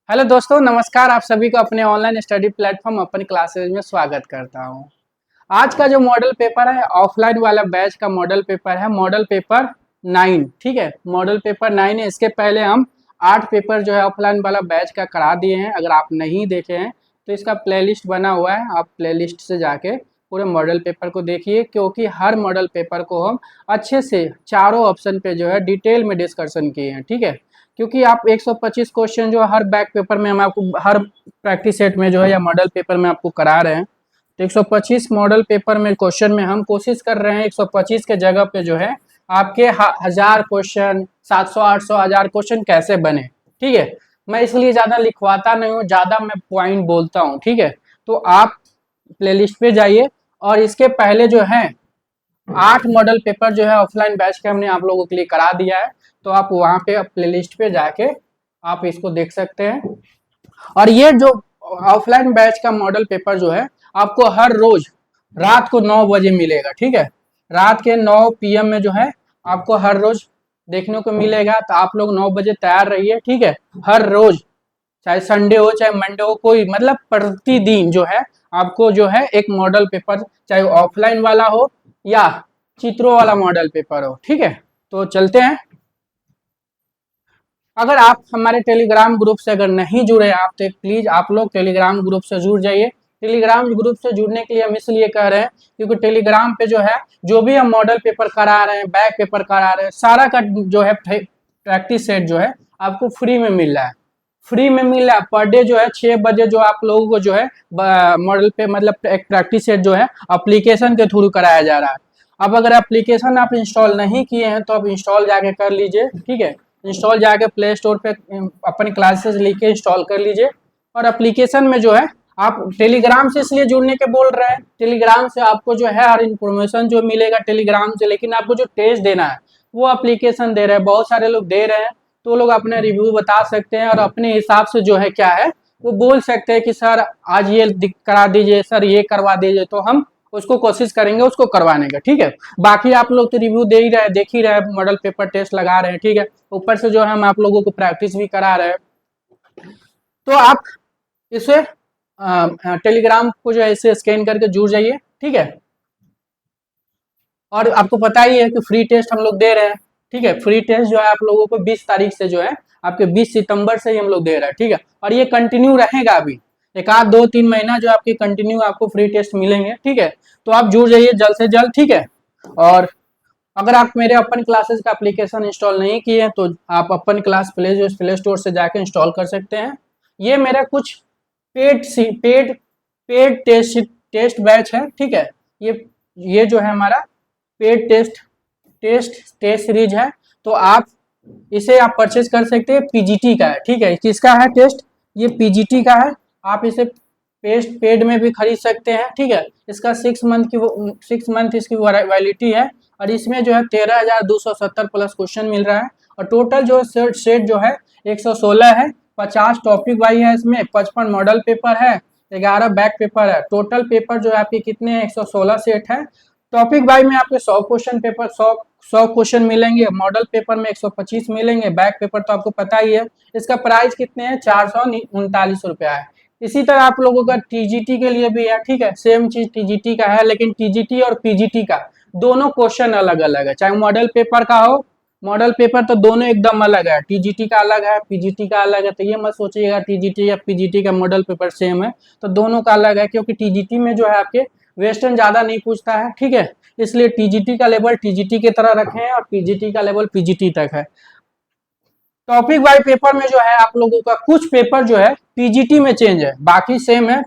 Hello दोस्तों, नमस्कार। आप सभी को अपने ऑनलाइन स्टडी प्लेटफॉर्म अपन क्लासेज में स्वागत करता हूं। आज का जो मॉडल पेपर है ऑफलाइन वाला बैच का मॉडल पेपर है, मॉडल पेपर 9। ठीक है, मॉडल पेपर 9 है। इसके पहले हम 8 पेपर जो है ऑफलाइन वाला बैच का करा दिए हैं। अगर आप नहीं देखे हैं तो इसका प्लेलिस्ट बना हुआ है, आप प्लेलिस्ट से जाके पूरे मॉडल पेपर को देखिए, क्योंकि हर मॉडल पेपर को हम अच्छे से चारों ऑप्शन पे जो है डिटेल में डिस्कशन किए हैं। ठीक है, क्योंकि आप 125 क्वेश्चन जो हर बैक पेपर में हम आपको हर प्रैक्टिस सेट में जो है या मॉडल पेपर में आपको करा रहे हैं। तो 125 मॉडल पेपर में क्वेश्चन में हम कोशिश कर रहे हैं 125 के जगह पे जो है आपके 1000 क्वेश्चन, 700 800 1000 क्वेश्चन कैसे बने। ठीक है, मैं इसलिए ज़्यादा लिखवाता नहीं हूँ, ज़्यादा मैं पॉइंट बोलता हूँ। ठीक है, तो आप प्लेलिस्ट पे जाइए और इसके पहले जो है 8 मॉडल पेपर जो है ऑफलाइन बैच के हमने आप लोगों के लिए करा दिया है। तो आप वहाँ पे प्लेलिस्ट पे जाके आप इसको देख सकते हैं। और ये जो ऑफलाइन बैच का मॉडल पेपर जो है आपको हर रोज रात को 9 बजे मिलेगा। ठीक है, रात के 9 PM में जो है आपको हर रोज देखने को मिलेगा। तो आप लोग 9 बजे तैयार रहिए। ठीक है, हर रोज, चाहे संडे हो चाहे मंडे हो, कोई मतलब प्रतिदिन जो है आपको जो है एक मॉडल पेपर, चाहे ऑफलाइन वाला हो या चित्रों वाला मॉडल पेपर हो। ठीक है, तो चलते हैं। अगर आप हमारे टेलीग्राम ग्रुप से अगर नहीं जुड़े आप तो प्लीज आप लोग टेलीग्राम ग्रुप से जुड़ जाइए। टेलीग्राम ग्रुप से जुड़ने के लिए हम इसलिए कह रहे हैं क्योंकि टेलीग्राम पे जो है जो भी हम मॉडल पेपर करा रहे हैं, बैक पेपर करा रहे हैं, सारा का जो है प्रैक्टिस सेट जो है आपको फ्री में मिल रहा है। फ्री में मिल रहा है पर डे जो है 6 बजे जो आप लोगों को जो है मॉडल पे मतलब एक प्रैक्टिस सेट जो है एप्लीकेशन के थ्रू कराया जा रहा है। अब अगर एप्लीकेशन आप इंस्टॉल नहीं किए हैं तो आप इंस्टॉल जाके कर लीजिए। ठीक है, इंस्टॉल जाके प्ले स्टोर पे अपनी क्लासेस लिख के इंस्टॉल कर लीजिए। और एप्लीकेशन में जो है आप टेलीग्राम से इसलिए जुड़ने के बोल रहे हैं, टेलीग्राम से आपको जो है हर इन्फॉर्मेशन जो मिलेगा टेलीग्राम से, लेकिन आपको जो टेस्ट देना है वो एप्लीकेशन दे रहे हैं, बहुत सारे लोग दे रहे हैं। तो लोग अपने रिव्यू बता सकते हैं और अपने हिसाब से जो है क्या है वो बोल सकते हैं कि सर आज ये करा दीजिए, सर ये करवा दीजिए, तो हम उसको कोशिश करेंगे उसको करवाने का। ठीक है, बाकी आप लोग तो रिव्यू दे ही रहे, देख ही रहे, मॉडल पेपर टेस्ट लगा रहे हैं। ठीक है, ऊपर से जो है हम आप लोगों को प्रैक्टिस भी करा रहे हैं। तो आप इसे टेलीग्राम को जो है इसे स्कैन करके जुड़ जाइए। ठीक है, और आपको पता ही है कि फ्री टेस्ट हम लोग दे रहे हैं। ठीक है, फ्री टेस्ट जो है आप लोगों को 20 तारीख से जो है आपके 20 सितंबर से ही हम लोग दे रहे हैं। ठीक है, और ये कंटिन्यू रहेगा अभी एक आध 2-3 महीना जो आपके कंटिन्यू आपको फ्री टेस्ट मिलेंगे। ठीक है, तो आप जुड़ जाइए जल्द से जल्द। ठीक है, और अगर आप मेरे अपन क्लासेस का एप्लीकेशन इंस्टॉल नहीं किए हैं तो आप अपन क्लास प्ले स्टोर से जाके इंस्टॉल कर सकते हैं। ये मेरा कुछ paid paid paid test batch है। ठीक है, ये जो है हमारा पेड टेस्ट सीरीज है। तो आप इसे आप परचेज कर सकते हैं, पीजीटी का है। ठीक है, किसका है टेस्ट, ये पीजीटी का है। आप इसे पेड में भी खरीद सकते हैं। ठीक है, इसका 6 मंथ इसकी वैलिडिटी है। और इसमें जो है 13,270 प्लस क्वेश्चन मिल रहा है। और टोटल जो सेट जो है 116 है, 50 टॉपिक वाइज है, इसमें 55 मॉडल पेपर है, 11 बैक पेपर है। टोटल पेपर जो है आपके कितने हैं, 116 सेट है। टॉपिक वाइज में आपके 100 क्वेश्चन पेपर 100 क्वेश्चन मिलेंगे, मॉडल पेपर में 125 मिलेंगे, बैक पेपर तो आपको पता ही है। इसका प्राइस कितने हैं, 439 रुपया है। इसी तरह आप लोगों का टीजीटी के लिए भी है। ठीक है, सेम चीज टीजीटी का है, लेकिन टीजीटी और पीजीटी का दोनों क्वेश्चन अलग अलग है। चाहे मॉडल पेपर का हो, मॉडल पेपर तो दोनों एकदम अलग है, टीजीटी का अलग है, पीजीटी का अलग है। तो ये मत सोचिएगा टीजीटी या पीजीटी का मॉडल पेपर सेम है, तो दोनों का अलग है। क्योंकि टीजीटी में जो है आपके वेस्टर्न ज्यादा नहीं पूछता है। ठीक है, इसलिए टीजीटी का लेवल टीजीटी की तरह रखे हैं और पीजीटी का लेवल पीजीटी तक है। टॉपिक वाइज पेपर में जो है आप लोगों का कुछ पेपर जो है पीजीटी में चेंज है, बाकी सेम है।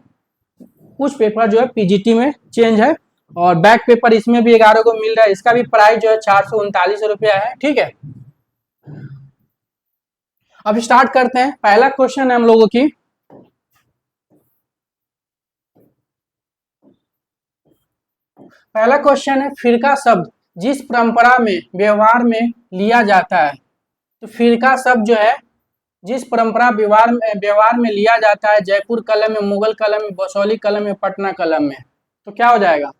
कुछ पेपर जो है पीजीटी में चेंज है। और बैक पेपर इसमें भी 11 को मिल रहा है, इसका भी प्राइस जो है 439 रुपया है। ठीक है, अब स्टार्ट करते हैं। पहला क्वेश्चन है हम लोगों की, पहला क्वेश्चन है फिरका शब्द जिस परंपरा में व्यवहार में लिया जाता है। तो फिरका शब्द जो है जिस परंपरा व्यवहार में लिया जाता है, जयपुर कलम में, मुगल कलम में, बसौली कलम में, पटना कलम में, तो क्या हो जाएगा।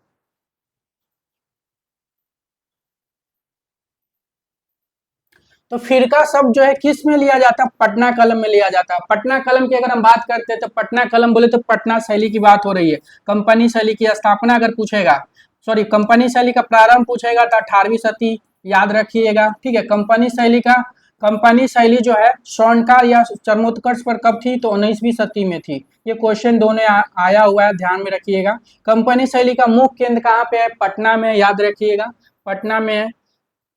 तो फिरका शब्द जो है किस में लिया जाता है, पटना कलम में लिया जाता है। पटना कलम की अगर हम बात करते हैं तो पटना कलम बोले तो पटना शैली की बात हो रही है। कंपनी शैली की स्थापना अगर पूछेगा, सॉरी कंपनी शैली का प्रारंभ पूछेगा तो 18वीं सदी याद रखिएगा, ठीक है। कंपनी शैली जो है स्वर्णकार या चरमोत्कर्ष पर कब थी, तो 19वीं सदी में थी। ये क्वेश्चन दोनों आया हुआ है, ध्यान में रखिएगा। कंपनी शैली का मुख्य केंद्र कहाँ पे है, पटना में, याद रखिएगा पटना में है।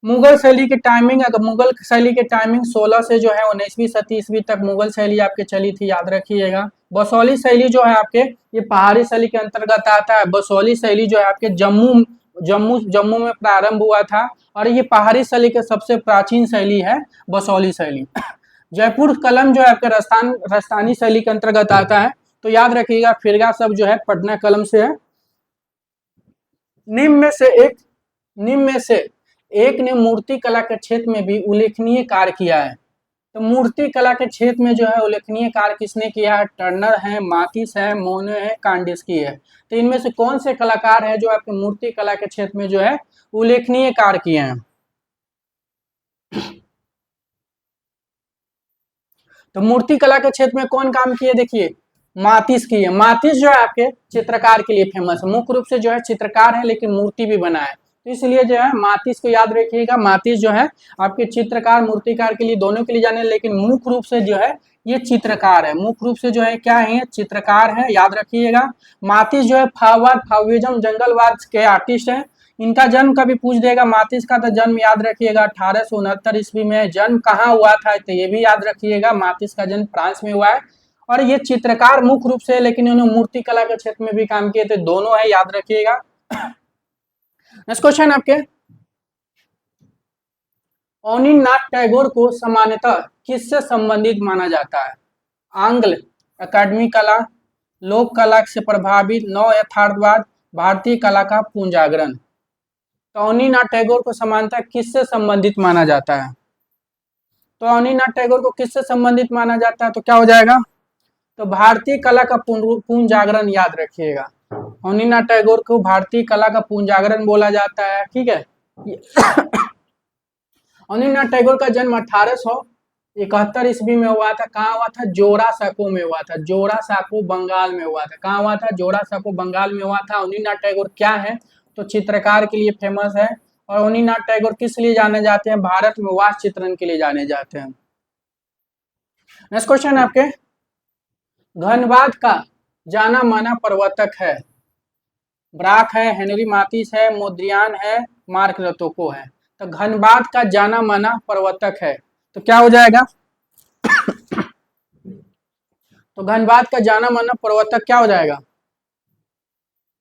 मुगल शैली की टाइमिंग, अगर मुगल शैली की टाइमिंग 16 से जो है 19वीं सदी ईस्वी तक मुगल शैली आपके चली थी, याद रखिएगा। बसौली शैली जो है आपके, ये पहाड़ी शैली के अंतर्गत आता है। बसौली शैली जो है आपके जम्मू में प्रारंभ हुआ था, और ये पहाड़ी शैली के सबसे प्राचीन शैली है बसौली शैली। जयपुर कलम जो है आपके राजस्थानी शैली के अंतर्गत आता है। तो याद रखिएगा फिरगा शब्द जो है पटना कलम से है। निम्न में से एक ने मूर्ति कला के क्षेत्र में भी उल्लेखनीय कार्य किया है। तो मूर्ति कला के क्षेत्र में जो है उल्लेखनीय कार्य किसने किया है, टर्नर है, माथिस है, मोने है, कांडिस्की है। तो इनमें से कौन से कलाकार है जो आपके मूर्ति कला के क्षेत्र में जो है उल्लेखनीय कार्य किए हैं। तो मूर्ति कला के क्षेत्र में कौन काम किए, देखिए माथिस की है। माथिस जो है आपके चित्रकार के लिए फेमस है, मुख्य रूप से जो है चित्रकार है लेकिन मूर्ति भी बनाए, तो इसलिए जो है माथिस को याद रखिएगा। माथिस जो है आपके चित्रकार मूर्तिकार के लिए दोनों के लिए जाने, लेकिन मुख्य रूप से जो है ये चित्रकार है, मुख्य रूप से जो है क्या है, चित्रकार है, याद रखिएगा। माथिस जो है फाविज्म जंगलवाद के आर्टिस्ट है। इनका जन्म कभी पूछ देगा, माथिस का तो जन्म याद रखिएगा 1869 ईस्वी में। जन्म कहाँ हुआ था तो ये भी याद रखिएगा, माथिस का जन्म फ्रांस में हुआ है। और ये चित्रकार मुख्य रूप से, लेकिन इन्होंने मूर्ति कला के क्षेत्र में भी काम किए थे, दोनों है, याद रखिएगा। नेक्स्ट क्वेश्चन आपके, अवनींद्रनाथ टैगोर को सामान्यतः किससे संबंधित माना जाता है, आंग्ल, अकादमी कला, लोक कला से प्रभावित, नव यथार्थवाद, भारतीय कला का पुनर्जागरण। तो अवनींद्रनाथ टैगोर को सामान्यतः किससे संबंधित माना जाता है, तो अवनींद्रनाथ टैगोर को किससे संबंधित माना जाता है, तो क्या हो जाएगा, तो भारतीय कला का पुनर्जागरण, याद रखिएगा। अवनींद्रनाथ टैगोर को भारतीय कला का पुनर्जागरण बोला जाता है, ठीक है। अवनींद्रनाथ टैगोर का जन्म 1871 ईस्वी में हुआ था। कहाँ हुआ था, जोरासाको में हुआ था। जोरासाको बंगाल में हुआ था। कहाँ हुआ था, जोरासाको बंगाल में हुआ था। अवनींद्रनाथ टैगोर क्या है, तो चित्रकार के लिए फेमस है। और अवनींद्रनाथ टैगोर किस लिए जाने जाते हैं, भारत में वास्तु चित्रण के लिए जाने जाते हैं। नेक्स्ट क्वेश्चन आपके, धनबाद का जाना माना प्रवर्तक है, ब्राक है, हेनरी माथिस है, मोद्रियान है, मार्क रोथको है। तो धनबाद का जाना माना प्रवर्तक है, तो क्या हो जाएगा, तो धनबाद का जाना माना प्रवर्तक क्या हो जाएगा,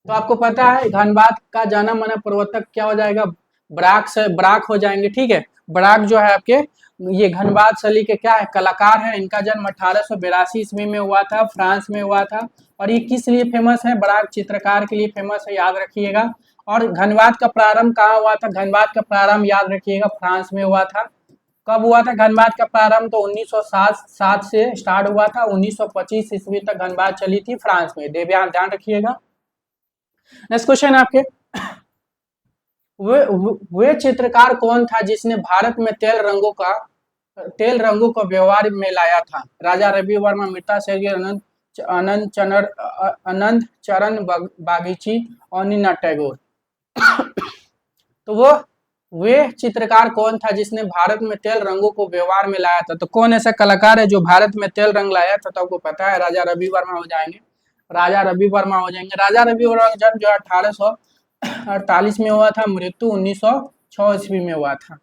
तो आपको पता है धनबाद का जाना माना प्रवर्तक क्या हो जाएगा, ब्राक हो जाएंगे, ठीक है। ब्राक जो है आपके ये धनबाद शैली के क्या है, कलाकार है। इनका जन्म 1882 ईस्वी में हुआ था, फ्रांस में हुआ था। और ये किस लिए फेमस है, ब्राक चित्रकार के लिए फेमस है, याद रखिएगा। और धनबाद का प्रारंभ कहाँ हुआ था, धनबाद का प्रारंभ याद रखिएगा फ्रांस में हुआ था। कब हुआ था धनबाद का प्रारंभ, तो 1907 से स्टार्ट हुआ था, 1925 ईस्वी तक धनबाद चली थी फ्रांस में, ध्यान रखिएगा। नेक्स्ट क्वेश्चन आपके, वे चित्रकार कौन था जिसने भारत में तेल रंगों का व्यवहार में लाया था, राजा रवि वर्मा, मिर्ता शेरगिल, अनंत चरण बागीची, अवनींद्रनाथ टैगोर। तो वे चित्रकार कौन था जिसने भारत में तेल रंगों को व्यवहार में लाया था, तो कौन ऐसा कलाकार है जो भारत में तेल रंग लाया था, तो आपको पता है राजा रवि वर्मा हो जाएंगे। राजा रवि वर्मा का जन्म जो 1848 में हुआ था, मृत्यु 1906 ईस्वी में हुआ था।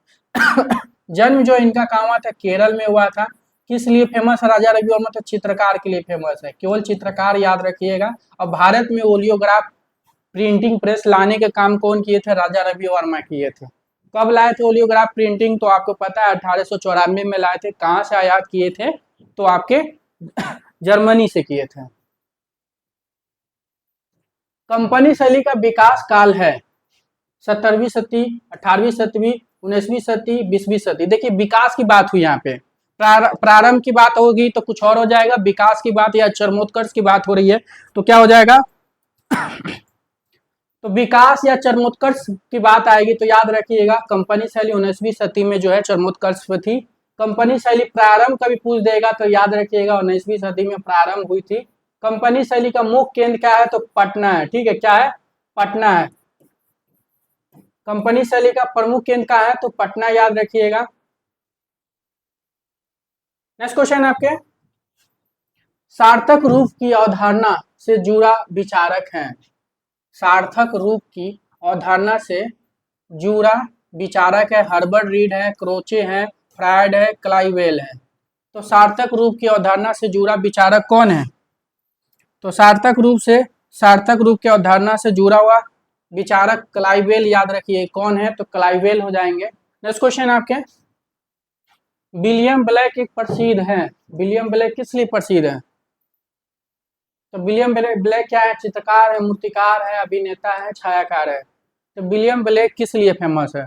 जन्म जो इनका कहाँ हुआ था, केरल में हुआ था। किस लिए फेमस है राजा रवि वर्मा, तो चित्रकार के लिए फेमस है, केवल चित्रकार, याद रखिएगा। और भारत में ओलियोग्राफ प्रिंटिंग प्रेस लाने के काम कौन किए थे, राजा रवि वर्मा किए थे। कब लाए थे ओलियोग्राफ प्रिंटिंग, तो आपको पता है 1894 में लाए थे। कहाँ से आयात किए थे, तो आपके जर्मनी से किए थे। कंपनी शैली का विकास काल है 17वीं सदी, 18वीं सदी, 19वीं सदी, 20वीं सदी। देखिए विकास की बात हुई यहाँ पे, प्रारंभ की बात होगी तो कुछ और हो जाएगा, विकास की बात या चरमोत्कर्ष की बात हो रही है तो क्या हो जाएगा, तो विकास या चरमोत्कर्ष की बात आएगी तो याद रखिएगा कंपनी शैली 19वीं सदी में जो है चरमोत्कर्ष पे थी। कंपनी शैली प्रारंभ कभी पूछ देगा तो याद रखिएगा 19वीं सदी में प्रारंभ हुई थी। कंपनी शैली का मुख्य केंद्र क्या है तो पटना है, ठीक है, क्या है, पटना है। कंपनी शैली का प्रमुख केंद्र क्या है तो पटना, याद रखिएगा। नेक्स्ट क्वेश्चन आपके, सार्थक रूप की अवधारणा से जुड़ा विचारक है। सार्थक रूप की अवधारणा से जुड़ा विचारक है, हर्बर्ट रीड है, क्रोचे है, फ्रायड है, क्लाइवेल है। तो सार्थक रूप की अवधारणा से जुड़ा विचारक कौन है? तो सार्थक रूप की अवधारणा से जुड़ा हुआ विचारक क्लाइवेल, याद रखिए कौन है तो क्लाइवेल हो जाएंगे। नेक्स्ट क्वेश्चन आपके, विलियम ब्लेक एक प्रसिद्ध है। विलियम ब्लेक किस लिए प्रसिद्ध है? तो विलियम ब्लेक क्या है? चित्रकार है, मूर्तिकार है, अभिनेता है, छायाकार है। तो विलियम ब्लेक किस लिए फेमस है?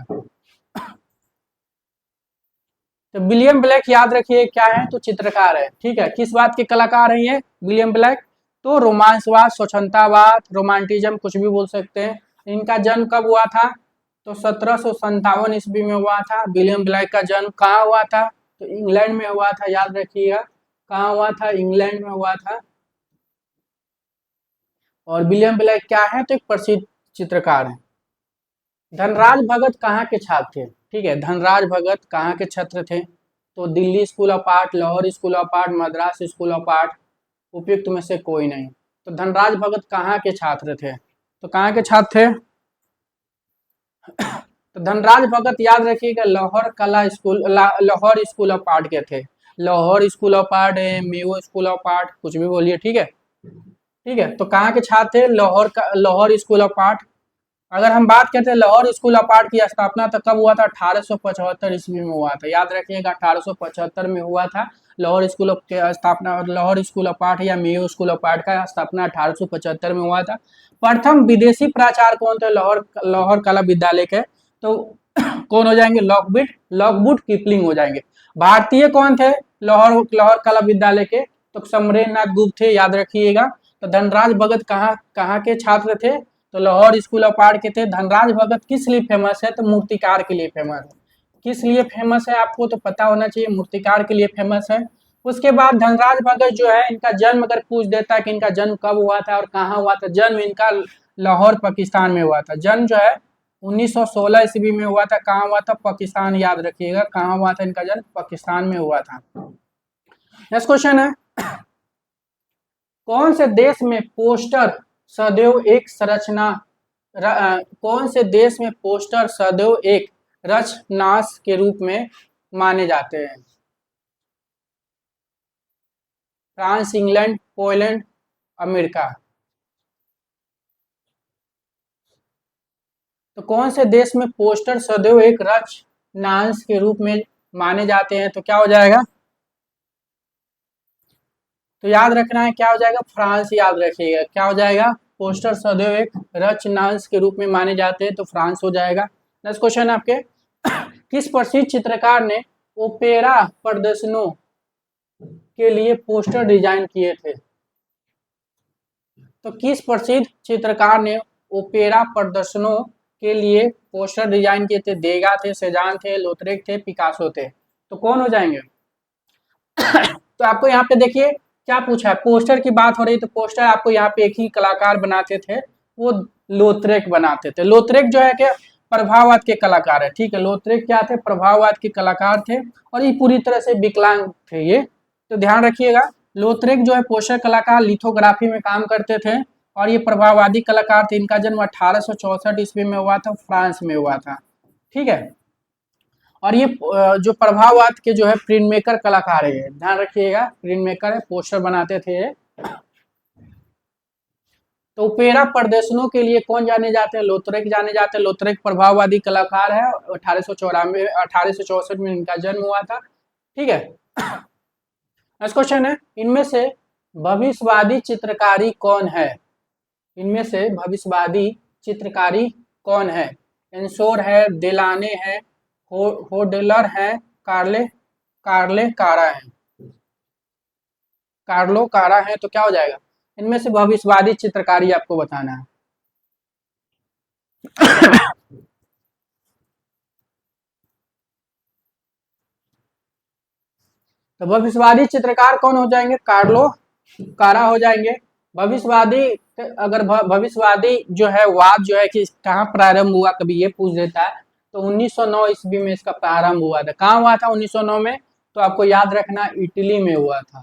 तो विलियम ब्लेक याद रखिए क्या है तो चित्रकार है, ठीक है। किस बात के कलाकार है ये विलियम ब्लेक? तो रोमांसवाद, स्वच्छंदतावाद, रोमांटिज्म, कुछ भी बोल सकते हैं। इनका जन्म कब हुआ था? तो 1757 ईस्वी में हुआ था। विलियम ब्लेक का जन्म कहाँ हुआ था? तो इंग्लैंड में हुआ था, याद रखिएगा। कहाँ हुआ था? इंग्लैंड में हुआ था। और विलियम ब्लेक क्या है तो एक प्रसिद्ध चित्रकार है। धनराज भगत कहाँ के छात्र थे? ठीक है, धनराज भगत कहाँ के छात्र थे? तो Delhi school of art, Lahore school of art, Madras school of art, उपयुक्त में से कोई नहीं। तो धनराज भगत कहाँ के छात्र थे? तो कहाँ के छात्र थे? तो धनराज भगत याद रखिएगा लाहौर कला school, Lahore school of art के थे। लाहौर स्कूल ऑफ आर्ट है, मेयो स्कूल ऑफ आर्ट, कुछ भी बोलिए, ठीक है, ठीक है। तो कहाँ के छात्र थे? Lahore school of art. अगर हम बात करते हैं लाहौर स्कूल ऑफ आर्ट की स्थापना तो कब हुआ था? 1875 ईस्वी में हुआ था, याद रखिएगा 1875 में हुआ था लाहौर स्कूल ऑफ की स्थापना। लाहौर स्कूल ऑफ आर्ट या मेयो स्कूल ऑफ आर्ट का स्थापना 1875 में हुआ था। प्रथम विदेशी प्राचार्य कौन थे लाहौर कला विद्यालय के? तो कौन हो जाएंगे? लॉकवुड कीपलिंग हो जाएंगे। भारतीय कौन थे लाहौर कला विद्यालय के? तो समरेंद्रनाथ गुप्त थे, याद रखिएगा। तो धनराज भगत कहाँ के छात्र थे? तो लाहौर स्कूल ऑफ आर्ट के थे। धनराज भगत किस लिए फेमस है? तो मूर्तिकार के लिए फेमस है। किस लिए फेमस है आपको तो पता होना चाहिए, मूर्तिकार के लिए फेमस है। उसके बाद धनराज भगत जो है इनका जन्म अगर पूछ देता है कि इनका जन्म कब हुआ था और कहाँ हुआ था, जन्म इनका लाहौर पाकिस्तान में हुआ था। जन्म जो है 1916 ईस्वी में हुआ था। कहाँ हुआ था? पाकिस्तान, याद रखिएगा कहाँ हुआ था इनका जन्म? पाकिस्तान में हुआ था। नेक्स्ट क्वेश्चन है, कौन से देश में पोस्टर सदैव एक संरचना कौन से देश में पोस्टर सदैव एक रचनाश के रूप में माने जाते हैं? France, England, Poland, America. तो कौन से देश में पोस्टर सदैव एक रचनांश के रूप में माने जाते हैं? तो क्या हो जाएगा? तो याद रखना है क्या हो जाएगा? फ्रांस, याद रखिएगा क्या हो जाएगा? पोस्टर सदैव एक रचनांश के रूप में माने जाते हैं तो फ्रांस हो जाएगा। नेक्स्ट क्वेश्चन आपके, किस प्रसिद्ध चित्रकार ने ओपेरा प्रदर्शनों के लिए पोस्टर डिजाइन किए थे? तो किस प्रसिद्ध चित्रकार ने ओपेरा प्रदर्शनों के लिए पोस्टर डिजाइन किए थे? देगा थे, सेजान थे, लोथरेक थे, पिकासो थे। तो कौन हो जाएंगे? तो आपको यहाँ पे देखिए क्या पूछा है, पोस्टर की बात हो रही तो पोस्टर आपको यहाँ पे एक ही कलाकार बनाते थे, वो लोथरेक बनाते थे। लोथरेक जो है क्या प्रभाववाद के कलाकार है, ठीक है। लोथरेक क्या थे? प्रभाववाद के कलाकार थे और ये पूरी तरह से विकलांग थे ये, तो ध्यान रखिएगा। लोथरेक जो है पोस्टर कलाकार, लिथोग्राफी में काम करते थे और ये प्रभाववादी कलाकार थे। इनका जन्म 1864 ईस्वी में हुआ था, फ्रांस में हुआ था, ठीक है। और ये जो प्रभाववाद के जो है प्रिंट मेकर कलाकार है, ध्यान रखिएगा प्रिंट मेकर है, पोस्टर बनाते थे। तो ओपेरा प्रदर्शनों के लिए कौन जाने जाते हैं? लोथरेक जाने जाते हैं। लोथरेक प्रभाववादी कलाकार है, 1864 में इनका जन्म हुआ था, ठीक है। नेक्स्ट क्वेश्चन है, इनमें से भविष्यवादी चित्रकारी कौन है? इनमें से भविष्यवादी चित्रकारी कौन है? एंसोर है, देलाने है, होडलर है, कार्ले कारा है। कार्लो कारा है, तो क्या हो जाएगा? इनमें से भविष्यवादी चित्रकारी आपको बताना है। तो भविष्यवादी चित्रकार कौन हो जाएंगे? कार्लो कारा हो जाएंगे। भविष्यवादी, अगर भविष्यवादी जो है वाद जो है कि कहाँ प्रारंभ हुआ, कभी ये पूछ देता है, तो 1909 ईस्वी में इसका प्रारंभ हुआ था। कहाँ हुआ था 1909 में? तो आपको याद रखना इटली में हुआ था।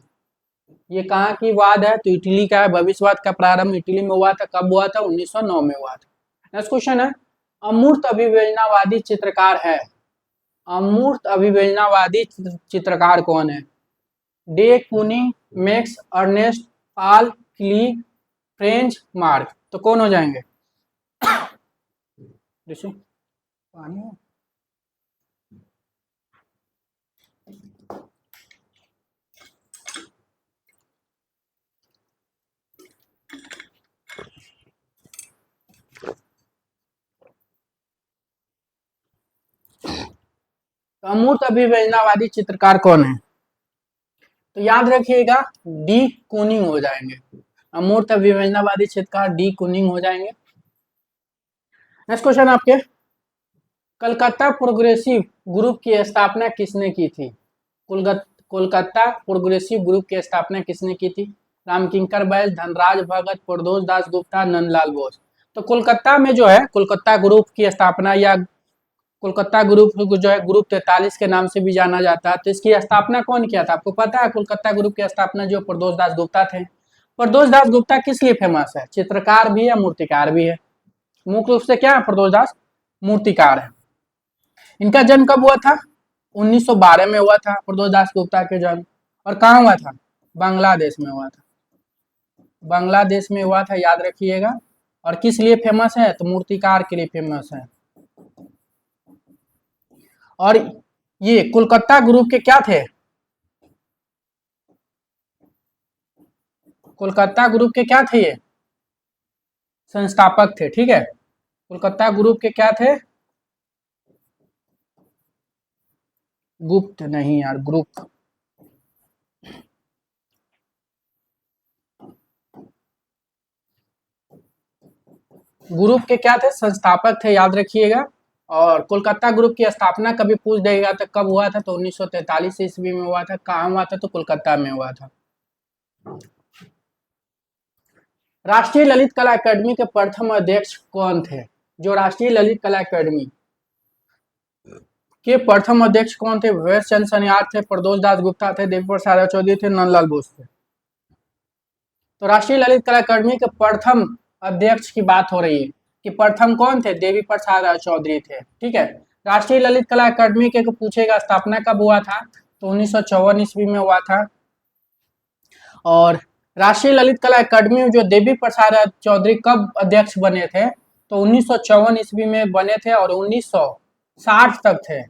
ये कहाँ की वाद है? तो इटली का है। भविष्यवाद का प्रारंभ इटली में हुआ था। कब हुआ था? 1909 में हुआ था। नेक्स्ट क्वेश्चन है, अमूर्त अभिव्यंजनावादी चित्रकार है। अमूर्त अभिव्यंजनावादी चित्रकार कौन है? डे कूनिंग, मैक्स अर्नेस्ट, पाल क्ली, फ्रेंच मार्क। तो कौन हो जाएंगे? पानी है? तो अमूर्त अभिव्यंजनावादी चित्रकार कौन है? तो याद रखिएगा डी कूनिंग हो जाएंगे। अमूर्त अभिव्यंजनावादी चित्रकार डी कूनिंग हो जाएंगे। नेक्स्ट क्वेश्चन आपके, कलकत्ता प्रोग्रेसिव ग्रुप की स्थापना किसने की थी? कोलकाता प्रोग्रेसिव ग्रुप की स्थापना किसने की थी? रामकिंकर बैस, धनराज भगत, प्रदोष दास गुप्ता, नंदलाल बोस। तो कोलकाता में जो है कोलकाता ग्रुप की स्थापना, या कोलकाता ग्रुप जो है ग्रुप 43 के नाम से भी जाना जाता है, तो इसकी स्थापना कौन किया था? आपको पता है कोलकाता ग्रुप की स्थापना जो प्रदोष दास गुप्ता थे। प्रदोष दास गुप्ता किस लिए फेमस है? चित्रकार भी है, मूर्तिकार भी है। मुख्य रूप से क्या है? प्रदोष दास मूर्तिकार है। इनका जन्म कब हुआ था? 1912 में हुआ था प्रदोष दास गुप्ता के जन्म। और कहाँ हुआ था? बांग्लादेश में हुआ था। बांग्लादेश में हुआ था, याद रखिएगा। और किस लिए फेमस है? तो मूर्तिकार के लिए फेमस है। और ये कोलकाता ग्रुप के क्या थे? कोलकाता ग्रुप के क्या थे? ये संस्थापक थे। ठीक है, कोलकाता ग्रुप के क्या थे? गुप्त नहीं यार, ग्रुप। ग्रुप के क्या थे? संस्थापक थे, याद रखिएगा। और कोलकाता ग्रुप की स्थापना कभी पूछ देगा तो कब हुआ था? तो 1943 ईस्वी में हुआ था। कहाँ हुआ था? तो कोलकाता में हुआ था। राष्ट्रीय ललित कला अकादमी के प्रथम अध्यक्ष कौन थे? जो राष्ट्रीय ललित कला अकादमी के प्रथम अध्यक्ष कौन थे? भवेश चंद्र सनियार थे, प्रदोष दास गुप्ता थे, देवी प्रसाद चौधरी थे, नंदलाल बोस थे। तो राष्ट्रीय ललित कला अकादमी के प्रथम अध्यक्ष की बात हो रही है कि प्रथम कौन थे? देवी प्रसाद चौधरी थे। ठीक है, राष्ट्रीय ललित कला अकादमी के पूछेगा स्थापना कब हुआ था? तो 1954 ईस्वी में हुआ था। और राष्ट्रीय ललित कला अकादमी में जो देवी प्रसाद चौधरी कब अध्यक्ष बने थे? तो 1954 ईस्वी में बने थे और 1960 तक थे।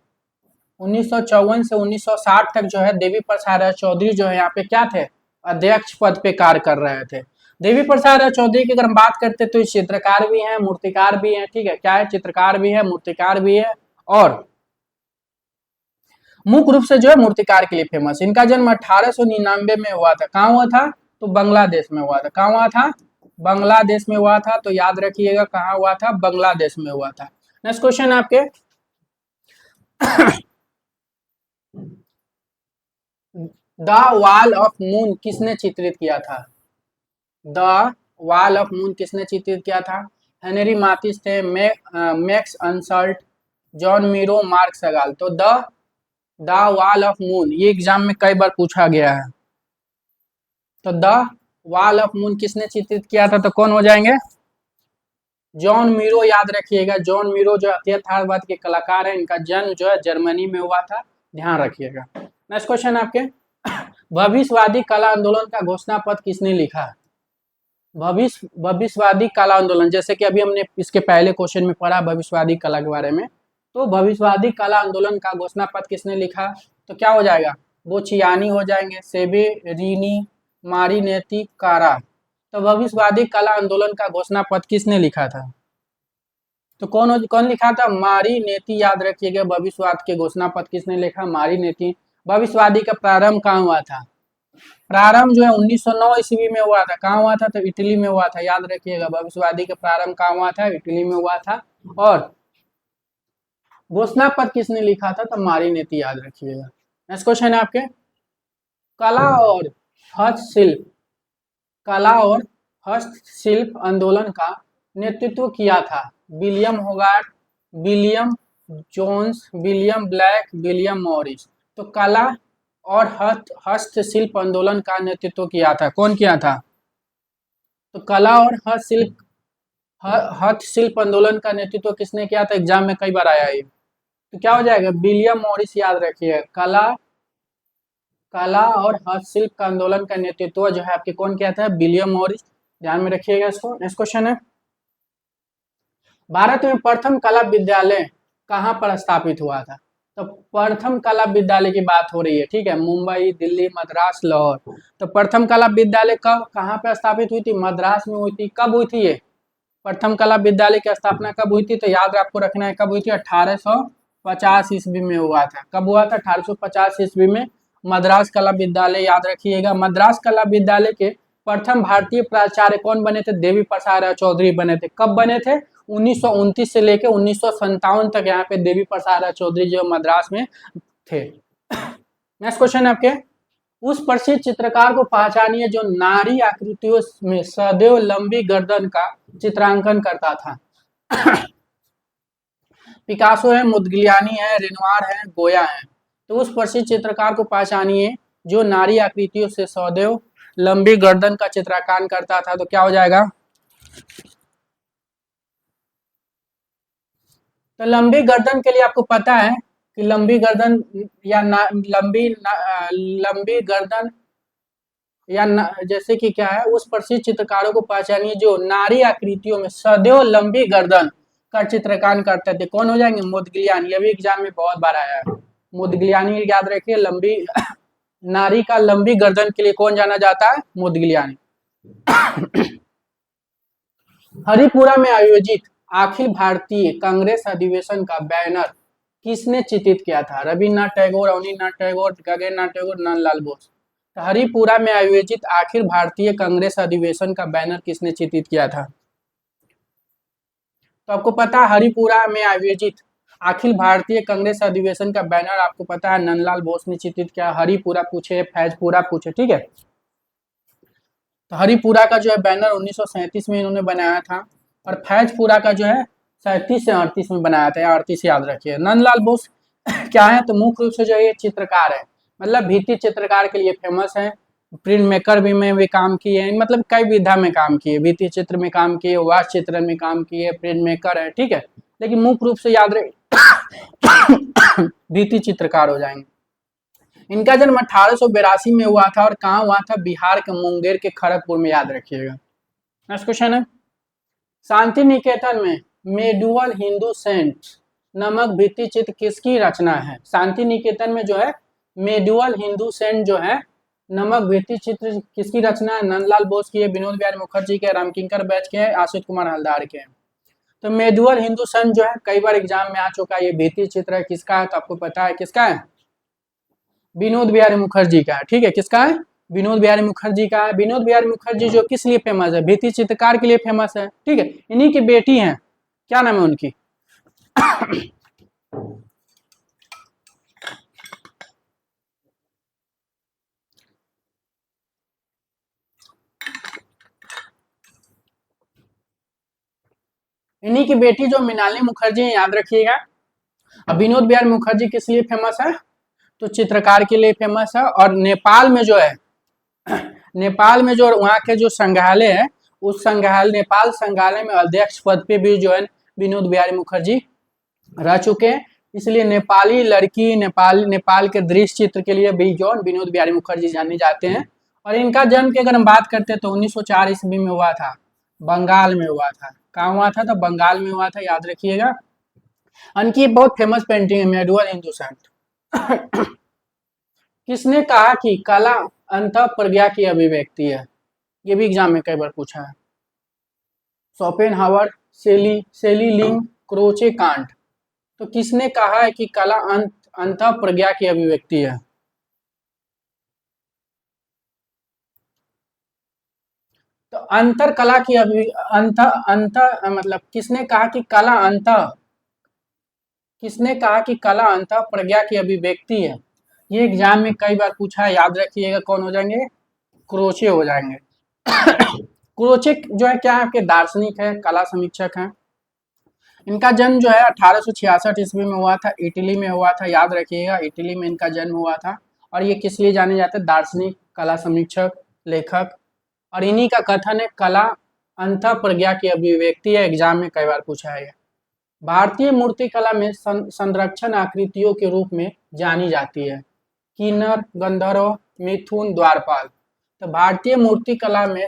1954 से 1960 तक जो है देवी प्रसाद चौधरी जो है यहाँ पे क्या थे? अध्यक्ष पद पे कार्य कर रहे थे। देवी प्रसाद चौधरी की अगर हम बात करते तो चित्रकार भी हैं, मूर्तिकार भी हैं। ठीक है, क्या है? चित्रकार भी है, मूर्तिकार भी है, और मुख्य रूप से जो है मूर्तिकार के लिए फेमस। इनका जन्म 1899 में हुआ था। कहाँ हुआ था? तो बांग्लादेश में हुआ था। कहाँ हुआ था? बांग्लादेश में हुआ था। तो याद रखिएगा कहाँ हुआ था? बांग्लादेश में हुआ था। नेक्स्ट क्वेश्चन आपके, द वॉल ऑफ मून किसने चित्रित किया था? द वॉल ऑफ मून किसने चित्रित किया था? हेनरी माथिस थे, मैक्स अनसल्ट, जॉन मीरो, मार्क सगाल। तो द वॉल ऑफ मून ये एग्जाम में कई बार पूछा गया है। तो द वॉल ऑफ मून किसने चित्रित किया था? तो कौन हो जाएंगे? जॉन मीरो, याद रखिएगा। जॉन मीरो जो यथार्थवाद के कलाकार हैं, इनका जन्म जो है जर्मनी में हुआ था, ध्यान रखिएगा। नेक्स्ट क्वेश्चन आपके, भविष्यवादी कला आंदोलन का घोषणा पत्र किसने लिखा? भविष्यवादी कला आंदोलन, जैसे कि अभी हमने इसके पहले क्वेश्चन में पढ़ा भविष्यवादी कला के बारे में, तो भविष्यवादी कला आंदोलन का घोषणा पत्र किसने लिखा? तो क्या हो जाएगा? बोचियानी हो जाएंगे, सेबेरिनी, मारिनेती, कारा। तो भविष्यवादी कला आंदोलन का घोषणा पत्र किसने लिखा था? तो कौन लिखा था? मारिनेती, याद रखिएगा। भविष्यवाद के घोषणा पत्र किसने लिखा? मारिनेती। भविष्यवादी का प्रारंभ कहाँ हुआ था? प्रारंभ जो है 1909 ईस्वी में हुआ था। कहाँ हुआ था? तो इटली में हुआ था, याद रखिएगा। भविष्यवादी का प्रारंभ कहाँ हुआ था? इटली में हुआ था। और घोषणा पत्र किसने लिखा था? तो मारी नीति, याद रखिएगा। नेक्स्ट क्वेश्चन है आपके, कला और हस्तशिल्प, कला और हस्तशिल्प आंदोलन का नेतृत्व किया था? William Hogarth, William Jones, William Blake, William Morris. तो कला और हस्तशिल्प आंदोलन का नेतृत्व किया था, कौन किया था? तो कला और हस्तशिल्प आंदोलन का नेतृत्व किसने किया था? एग्जाम में कई बार आया ये। तो क्या हो जाएगा? विलियम मॉरिस, याद रखिए। कला और हस्तशिल्प का आंदोलन का नेतृत्व जो है आपके कौन किया था? विलियम मॉरिस, ध्यान में रखिएगा इसको। नेक्स्ट क्वेश्चन है, भारत में प्रथम कला विद्यालय कहाँ पर स्थापित हुआ था? तो प्रथम कला विद्यालय की बात हो रही है, ठीक है। मुंबई, दिल्ली, मद्रास, लाहौर। तो प्रथम कला विद्यालय कब कहाँ पे स्थापित हुई थी? मद्रास में हुई थी। कब हुई थी ये प्रथम कला विद्यालय की स्थापना कब हुई थी? तो याद आपको रखना है, कब हुई थी? 1850 ईस्वी में हुआ था। कब हुआ था? 1850 ईस्वी में मद्रास कला विद्यालय, याद रखिएगा। मद्रास कला विद्यालय के प्रथम भारतीय प्राचार्य कौन बने थे? देवी प्रसाद राय चौधरी बने थे। कब बने थे? 1929 से लेकर 1957 तक यहाँ पे देवी प्रसाद राय चौधरी जो मद्रास में थे। नेक्स्ट क्वेश्चन है आपके, उस प्रसिद्ध चित्रकार को पहचानिए जो नारी आकृतियों में सदैव लंबी गर्दन का चित्रांकन करता था। पिकासो है, मुदगिलियानी है, रेनवार है, गोया है। तो उस प्रसिद्ध चित्रकार को पहचानिए जो नारी आकृतियों से सदैव लंबी गर्दन का चित्रांकन करता था। तो क्या हो जाएगा? तो लंबी गर्दन के लिए आपको पता है कि लंबी गर्दन या लंबी गर्दन या जैसे कि क्या है, उस प्रसिद्ध चित्रकारों को पहचानिए जो नारी आकृतियों में सदैव लंबी गर्दन का चित्रकार करते थे। कौन हो जाएंगे? मुदगिलियानी। ये भी एग्जाम में बहुत बार आया है। मुदगिलियानी, याद रखिए। लंबी नारी का लंबी गर्दन के लिए कौन जाना जाता है? मुदगिलियानी। हरिपुरा में आयोजित अखिल भारतीय कांग्रेस अधिवेशन का बैनर किसने चित्रित किया था? रविन्द्रनाथ टैगोर, अवनींद्रनाथ टैगोर, गगननाथ टैगोर, नंदलाल बोस। तो हरिपुरा में आयोजित अखिल भारतीय कांग्रेस अधिवेशन का बैनर किसने चित्रित किया था? तो आपको पता है हरिपुरा में आयोजित अखिल भारतीय कांग्रेस अधिवेशन का बैनर आपको पता है नंदलाल बोस ने चित्रित किया। हरिपुरा पूछे, फैजपुरा पूछे, ठीक है। तो हरिपुरा का जो है बैनर 1937 में इन्होंने बनाया था, और फैजपुरा का जो है 37 से 38 में बनाया था, या 38 याद रखिए। नंदलाल बोस क्या है? तो मुख्य रूप से जो ये चित्रकार है, मतलब भित्ति चित्रकार के लिए फेमस है। प्रिंट मेकर में भी काम किए, मतलब कई विधा में काम किए। भित्ति चित्र में काम किए, वास्तु चित्र में काम किए, प्रिंट मेकर है, ठीक है। लेकिन मुख्य रूप से याद रहे भित्ति चित्रकार हो जाएंगे। इनका जन्म 1882 में हुआ था, और कहाँ हुआ था? बिहार के मुंगेर के खड़गपुर में, याद रखिएगा। नेक्स्ट क्वेश्चन है, शांति निकेतन में मेडुअल हिंदू सेंट नामक भित्ति चित्र किसकी रचना है? शांति निकेतन में जो है मेडुअल हिंदू सेंट जो है नमक भित्ति चित्र किसकी रचना है? नंदलाल बोस की है, विनोद बिहारी मुखर्जी के, रामकिंकर बैच के है, आशित कुमार हलदार के। तो मेडुअल हिंदू सेंट जो है कई बार एग्जाम में आ चुका है। ये भित्ति चित्र है, किसका है? तो आपको पता है किसका है? विनोद बिहारी मुखर्जी का है, ठीक है। किसका है? विनोद बिहारी मुखर्जी का है। विनोद बिहारी मुखर्जी जो किस लिए फेमस है? भित्ति चित्रकार के लिए फेमस है, ठीक है। इन्हीं की बेटी है, क्या नाम है उनकी? इन्हीं की बेटी जो मृणालिनी मुखर्जी है, याद रखिएगा। अब विनोद बिहारी मुखर्जी किस लिए फेमस है? तो चित्रकार के लिए फेमस है। और नेपाल में जो है नेपाल में जो वहाँ के जो संग्रहालय है, उस संग्रहालय, नेपाल संग्रहालय में अध्यक्ष पद पे भी जो है विनोद बिहारी मुखर्जी रह चुके हैं। इसलिए नेपाली लड़की, नेपाल के दृश्य चित्र के लिए भी जो विनोद बिहारी मुखर्जी जाने जाते हैं। और इनका जन्म की अगर हम बात करते हैं तो 1904 ईस्वी में हुआ था, बंगाल में हुआ था। कहाँ हुआ था? तो बंगाल में हुआ था, याद रखिएगा। इनकी बहुत फेमस पेंटिंग है मेडुअल हिंदू सेंट। किसने कहा कि कला अंतःप्रज्ञा की अभिव्यक्ति है? ये भी एग्जाम में कई बार पूछा है। शोपेनहावर, सेली लिंग, क्रोचे, कांट। तो किसने कहा है कि कला अंतःप्रज्ञा की अभिव्यक्ति है? तो अंतर कला की अंत अंत मतलब किसने कहा कि कला अंत, किसने कहा कि कला अंत प्रज्ञा की अभिव्यक्ति है? ये एग्जाम में कई बार पूछा है, याद रखिएगा। कौन हो जाएंगे? क्रोचे हो जाएंगे। क्रोचे जो है क्या है, आपके दार्शनिक है, कला समीक्षक हैं। इनका जन्म जो है 1866 ईस्वी में हुआ था, इटली में हुआ था, याद रखिएगा, इटली में इनका जन्म हुआ था। और ये किस लिए जाने जाते हैं? दार्शनिक, कला समीक्षक, लेखक। और इन्हीं का कथन है कला अंतः प्रज्ञा की अभिव्यक्ति है, एग्जाम में कई बार पूछा है। भारतीय मूर्तिकला में संरक्षण आकृतियों के रूप में जानी जाती है। किन्नर, गंधर्व, मिथुन, द्वारपाल। तो भारतीय मूर्तिकला में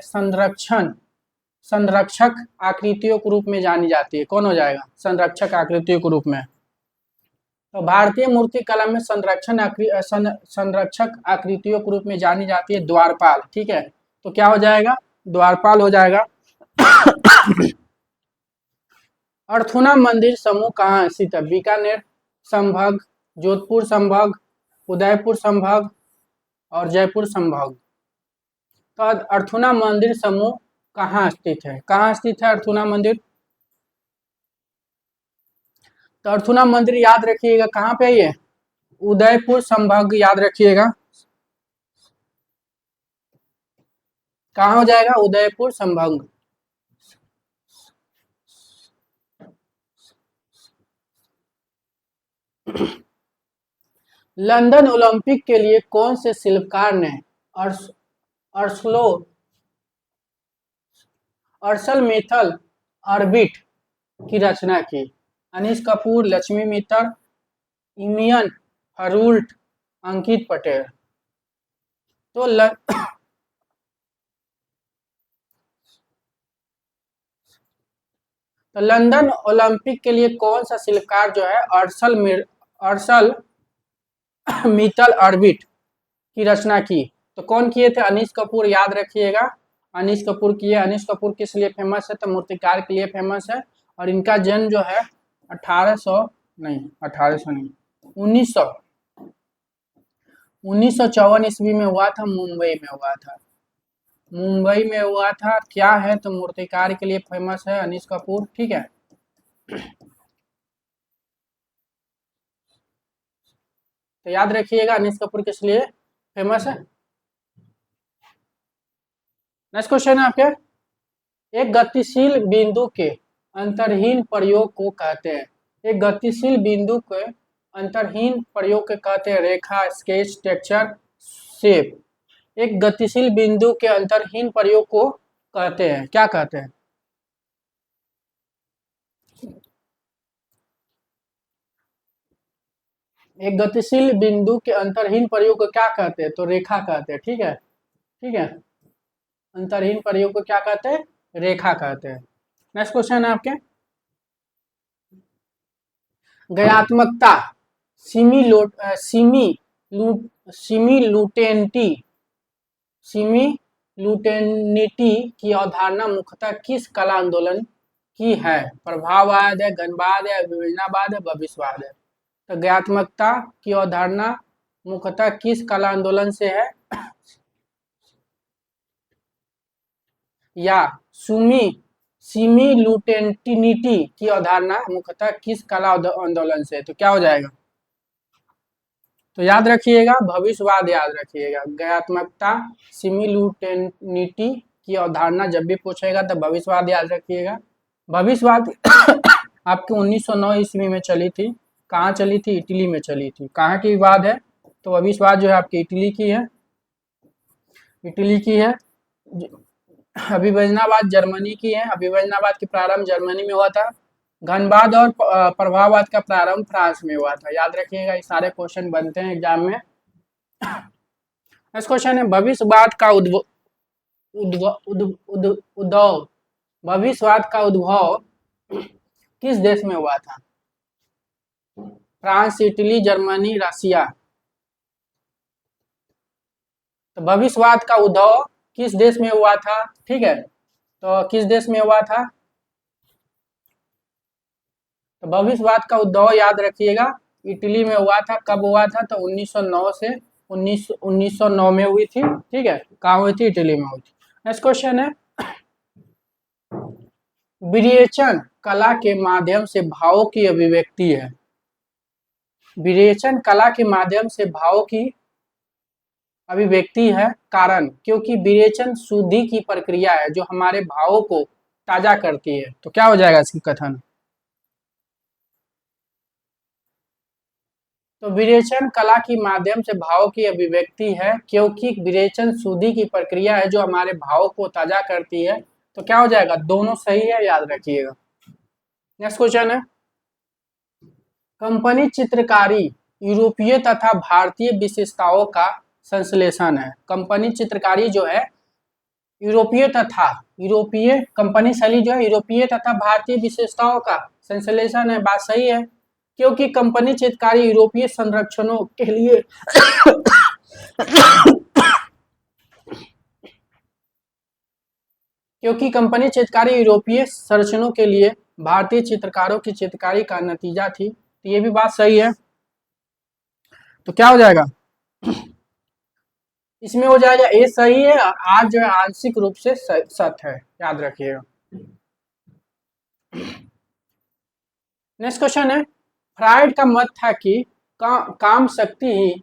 संरक्षक आकृतियों के रूप में जानी जाती है। कौन हो जाएगा? संरक्षक आकृतियों के रूप में। तो भारतीय मूर्तिकला में संरक्षक आकृतियों के रूप में जानी जाती है द्वारपाल। ठीक है, तो क्या हो जाएगा? द्वारपाल हो जाएगा। अर्थुना मंदिर समूह कहाँ स्थित है? बीकानेर संभाग, जोधपुर संभाग, उदयपुर संभाग और जयपुर संभाग। तो अर्थुना मंदिर समूह कहाँ स्थित है? कहाँ स्थित है अर्थुना मंदिर? तो अर्थुना मंदिर याद रखिएगा कहाँ पे है ये? उदयपुर संभाग, याद रखिएगा। कहाँ हो जाएगा? उदयपुर संभाग। लंदन ओलंपिक के लिए कौन से शिल्पकार ने अर्सल मेथल ऑर्बिट की रचना की? अनीश कपूर, लक्ष्मी मित्तल, इमियन हरूल्ट, अंकित पटेल। तो लंदन ओलंपिक के लिए कौन सा शिल्पकार जो है अर्सल मित्तल ऑर्बिट की रचना की? तो कौन किए थे? अनीश कपूर, याद रखिएगा, अनीश कपूर किए। अनीश कपूर किस लिए फेमस है? तो मूर्तिकार के लिए फेमस है। और इनका जन्म जो है 1954 ईस्वी में हुआ था, मुंबई में हुआ था। मुंबई में हुआ था। क्या है? तो मूर्तिकार के लिए फेमस है अनीश कपूर। ठीक है, तो याद रखिएगा अनीश कपूर किस लिए फेमस है। नेक्स्ट क्वेश्चन है आपके, एक गतिशील बिंदु के अंतरहीन प्रयोग को कहते हैं? एक गतिशील बिंदु के अंतरहीन प्रयोग के कहते हैं रेखा, स्केच, टेक्सचर, शेप। एक गतिशील बिंदु के अंतरहीन प्रयोग को कहते हैं, क्या कहते हैं? एक गतिशील बिंदु के अंतरहीन प्रयोग को क्या कहते हैं? तो रेखा कहते हैं। ठीक है, ठीक है, अंतरहीन प्रयोग को क्या कहते हैं? रेखा कहते हैं। नेक्स्ट क्वेश्चन है आपके, गयात्मकता सिमिलुटेनिटी की अवधारणा मुख्यतः किस कला आंदोलन की है? प्रभाववाद है, घनवाद है, विवेचनावाद है, भविष्यवाद है। तो ज्ञात्मकता की अवधारणा मुख्यतः किस कला आंदोलन से है? या सिमिलुटेनिटी की अवधारणा मुख्यतः किस कला आंदोलन से है? तो क्या हो जाएगा? तो याद रखिएगा भविष्यवाद, याद रखिएगा। ज्ञात्मकता, सिमिलुटेनिटी की अवधारणा जब भी पूछेगा तो भविष्यवाद याद रखिएगा। भविष्यवाद आपके 1909 ईस्वी में चली थी। कहाँ चली थी? इटली में चली थी। कहाँ की विवाद है? तो भविष्यवाद जो है आपकी इटली की है, इटली की है। अभिवचनावाद जर्मनी की है। अभिवचनावाद की प्रारंभ जर्मनी में हुआ था। घनवाद और प्रभाववाद का प्रारंभ फ्रांस में हुआ था। याद रखिएगा, ये सारे क्वेश्चन बनते हैं एग्जाम में। नेक्स्ट क्वेश्चन है, भविष्यवाद का उद्भव भविष्यवाद का उद्भव किस देश में हुआ था? फ्रांस, इटली, जर्मनी, रसिया। तो भविष्यवाद का उद्भव किस देश में हुआ था? ठीक है, तो किस देश में हुआ था? तो भविष्यवाद का उद्भव याद रखिएगा इटली में हुआ था। कब हुआ था? तो 1909 से 1909 में हुई थी। ठीक है, कहाँ हुई थी? इटली में हुई थी। नेक्स्ट क्वेश्चन है, विरेचन कला के माध्यम से भावों की अभिव्यक्ति है। विरेचन कला के माध्यम से भावों की अभिव्यक्ति है। कारण, क्योंकि विरेचन शुद्धि की प्रक्रिया है जो हमारे भावों को ताजा करती है। तो क्या हो जाएगा इसकी कथन? तो विरेचन कला के माध्यम से भाव की अभिव्यक्ति है, क्योंकि विरेचन शुद्धि की प्रक्रिया है जो हमारे भाव को ताजा करती है। तो क्या हो जाएगा? दोनों सही है, याद रखिएगा। नेक्स्ट क्वेश्चन है, कंपनी चित्रकारी यूरोपीय तथा भारतीय विशेषताओं का संश्लेषण है। कंपनी चित्रकारी जो है यूरोपीय कंपनी शैली जो है यूरोपीय तथा भारतीय विशेषताओं का संश्लेषण है। बात सही है, क्योंकि कंपनी चित्रकारी यूरोपीय संरक्षणों के लिए क्योंकि कंपनी चित्रकारी यूरोपीय संरक्षणों के लिए भारतीय चित्रकारों की चित्रकारी का नतीजा थी। तो ये भी बात सही है। तो क्या हो जाएगा इसमें? हो जाएगा ए सही है, आज जो है आंशिक रूप से सत्य है, याद रखिएगा। नेक्स्ट क्वेश्चन है, फ्राइड का मत था कि काम शक्ति ही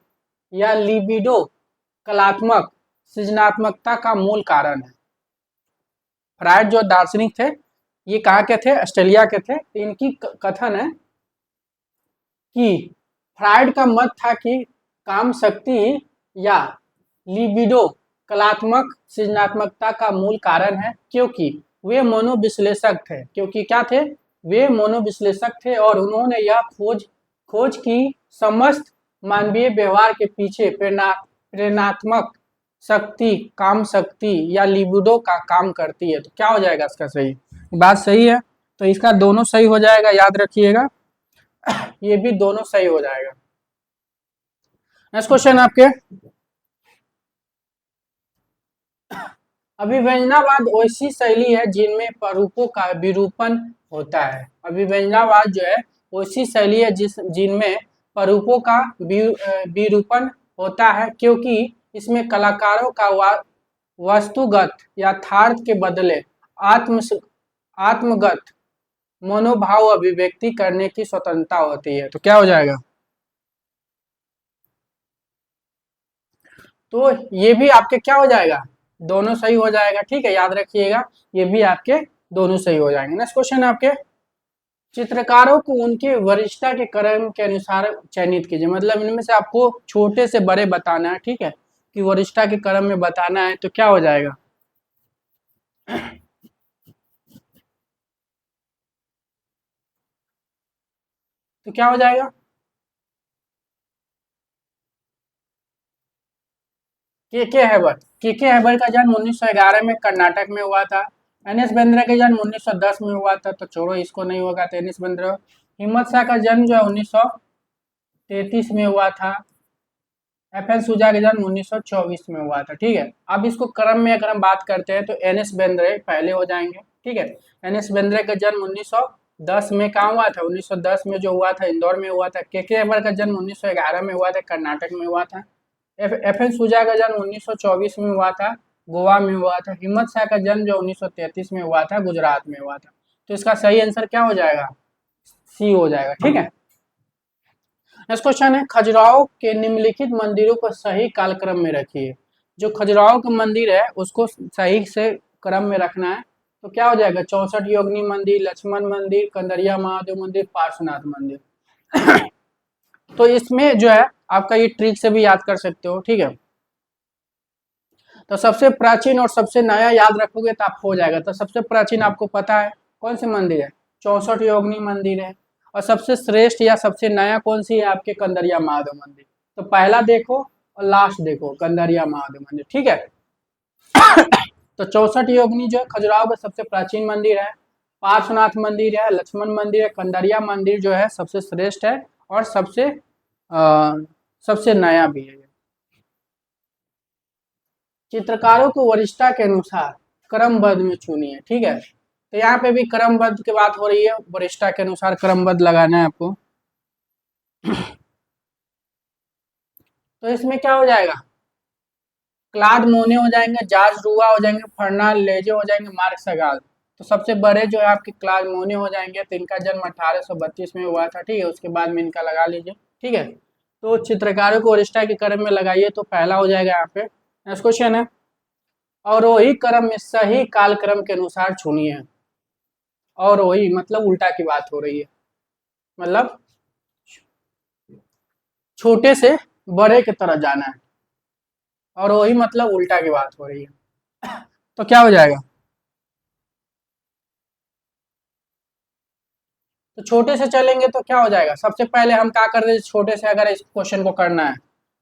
या लिबिडो कलात्मक सृजनात्मकता का मूल कारण है। फ्राइड जो दार्शनिक थे, ये कहाँ के थे? ऑस्ट्रेलिया के थे। इनकी कथन है कि फ्राइड का मत था कि काम शक्ति या लिबिडो कलात्मक सृजनात्मकता का मूल कारण है, क्योंकि वे मनोविश्लेषक थे। क्योंकि क्या थे? वे मनोविश्लेषक थे और उन्होंने यह खोज की समस्त मानवीय व्यवहार के पीछे प्रेरणात्मक शक्ति, काम शक्ति या लिबिडो का काम करती है। तो क्या हो जाएगा इसका सही? बात सही है, तो इसका दोनों सही हो जाएगा, याद रखिएगा। ये भी दोनों सही हो जाएगा। नेक्स्ट क्वेश्चन आपके, अभिव्यंजनावाद वैसी शैली है जिनमें स्वरूपों का विरूपण होता है। अभिव्यंजनावाद जो है वैसी शैली है जिनमें स्वरूपों का विरूपण होता है, क्योंकि इसमें कलाकारों का वस्तुगत यथार्थ के बदले आत्मगत मनोभाव अभिव्यक्ति करने की स्वतंत्रता होती है। तो क्या हो जाएगा? तो ये भी आपके क्या हो जाएगा? दोनों सही हो जाएगा। ठीक है, याद रखिएगा, ये भी आपके दोनों सही हो जाएंगे। नेक्स्ट क्वेश्चन है आपके, चित्रकारों को उनके वरिष्ठता के क्रम के अनुसार चयनित कीजिए। मतलब इनमें से आपको छोटे से बड़े बताना है। ठीक है, कि वरिष्ठता के क्रम में बताना है। तो क्या हो जाएगा? तो क्या हो जाएगा? के हैबर का जन्म 1911 में कर्नाटक में हुआ था। एन एस बिंद्रा का जन्म 1910 में हुआ था। तो छोड़ो, इसको नहीं होगा। तो एन एस बिंद्रा। हिम्मत शाह का जन्म जो है 1933 में हुआ था। एफ एन सुजा का जन्म 1924 में हुआ था। ठीक है, अब इसको क्रम में अगर हम बात करते हैं तो एन एस बिंद्रे पहले हो जाएंगे। ठीक है, एन एस बिंद्रे का जन्म 1910 में कहाँ हुआ था? 1910 में जो हुआ था इंदौर में हुआ था। के हैबर का जन्म 1911 में हुआ था, कर्नाटक में हुआ था। एफ एन सुजा का जन्म 1924 में हुआ था, गोवा में हुआ था। हिम्मत शाह का जन्म जो 1933 में हुआ था, गुजरात में हुआ था। तो इसका सही आंसर क्या हो जाएगा? सी हो जाएगा। ठीक है, नेक्स्ट क्वेश्चन है, खजुराहो के निम्नलिखित मंदिरों को सही कालक्रम में रखिए। जो खजुराहो का मंदिर है उसको सही से क्रम में रखना है। तो क्या हो जाएगा? 64 योगिनी मंदिर, लक्ष्मण मंदिर, कंदरिया महादेव मंदिर, पार्श्वनाथ मंदिर। तो इसमें जो है आपका ये ट्रिक से भी याद कर सकते हो। ठीक है, तो सबसे प्राचीन और सबसे नया याद रखोगे तो आप हो जाएगा। तो सबसे प्राचीन आपको पता है कौन से मंदिर है? 64 योगिनी मंदिर है। और सबसे श्रेष्ठ या सबसे नया कौन सी है? आपके कंदरिया महादेव मंदिर। तो पहला देखो और लास्ट देखो, कंदरिया महादेव मंदिर। ठीक है, तो 64 योगिनी जो है खजुराहो का सबसे प्राचीन मंदिर है। पार्श्वनाथ मंदिर है, लक्ष्मण मंदिर है, कंदरिया मंदिर जो है सबसे श्रेष्ठ है और सबसे नया भी है। चित्रकारों को वरिष्ठता के अनुसार क्रमबद्ध में चुनिए। ठीक है, तो यहाँ पे भी क्रमबद्ध की बात हो रही है, वरिष्ठता के अनुसार क्रमबद्ध लगाना है आपको। तो इसमें क्या हो जाएगा? क्लाद मोने हो जाएंगे, जाज रुआ हो जाएंगे, फरना लेजे हो जाएंगे, मार्क सगाल। तो सबसे बड़े जो है आपके क्लाउड मोनी हो जाएंगे, तो इनका जन्म 1832 में हुआ था, ठीक है। उसके बाद में इनका लगा लीजिए, ठीक है। तो चित्रकारों को ओरिस्टा के क्रम में लगाइए, तो पहला हो जाएगा यहाँ पे। नेक्स्ट क्वेश्चन है, और वही क्रम में सही कालक्रम के अनुसार चुनिए। और वही मतलब उल्टा की बात हो रही है, मतलब छोटे से बड़े की तरह जाना है, और वही मतलब उल्टा की बात हो रही है। तो क्या हो जाएगा, तो छोटे से चलेंगे तो क्या हो जाएगा, सबसे पहले हम क्या कर रहे हैं, छोटे से अगर इस क्वेश्चन को करना है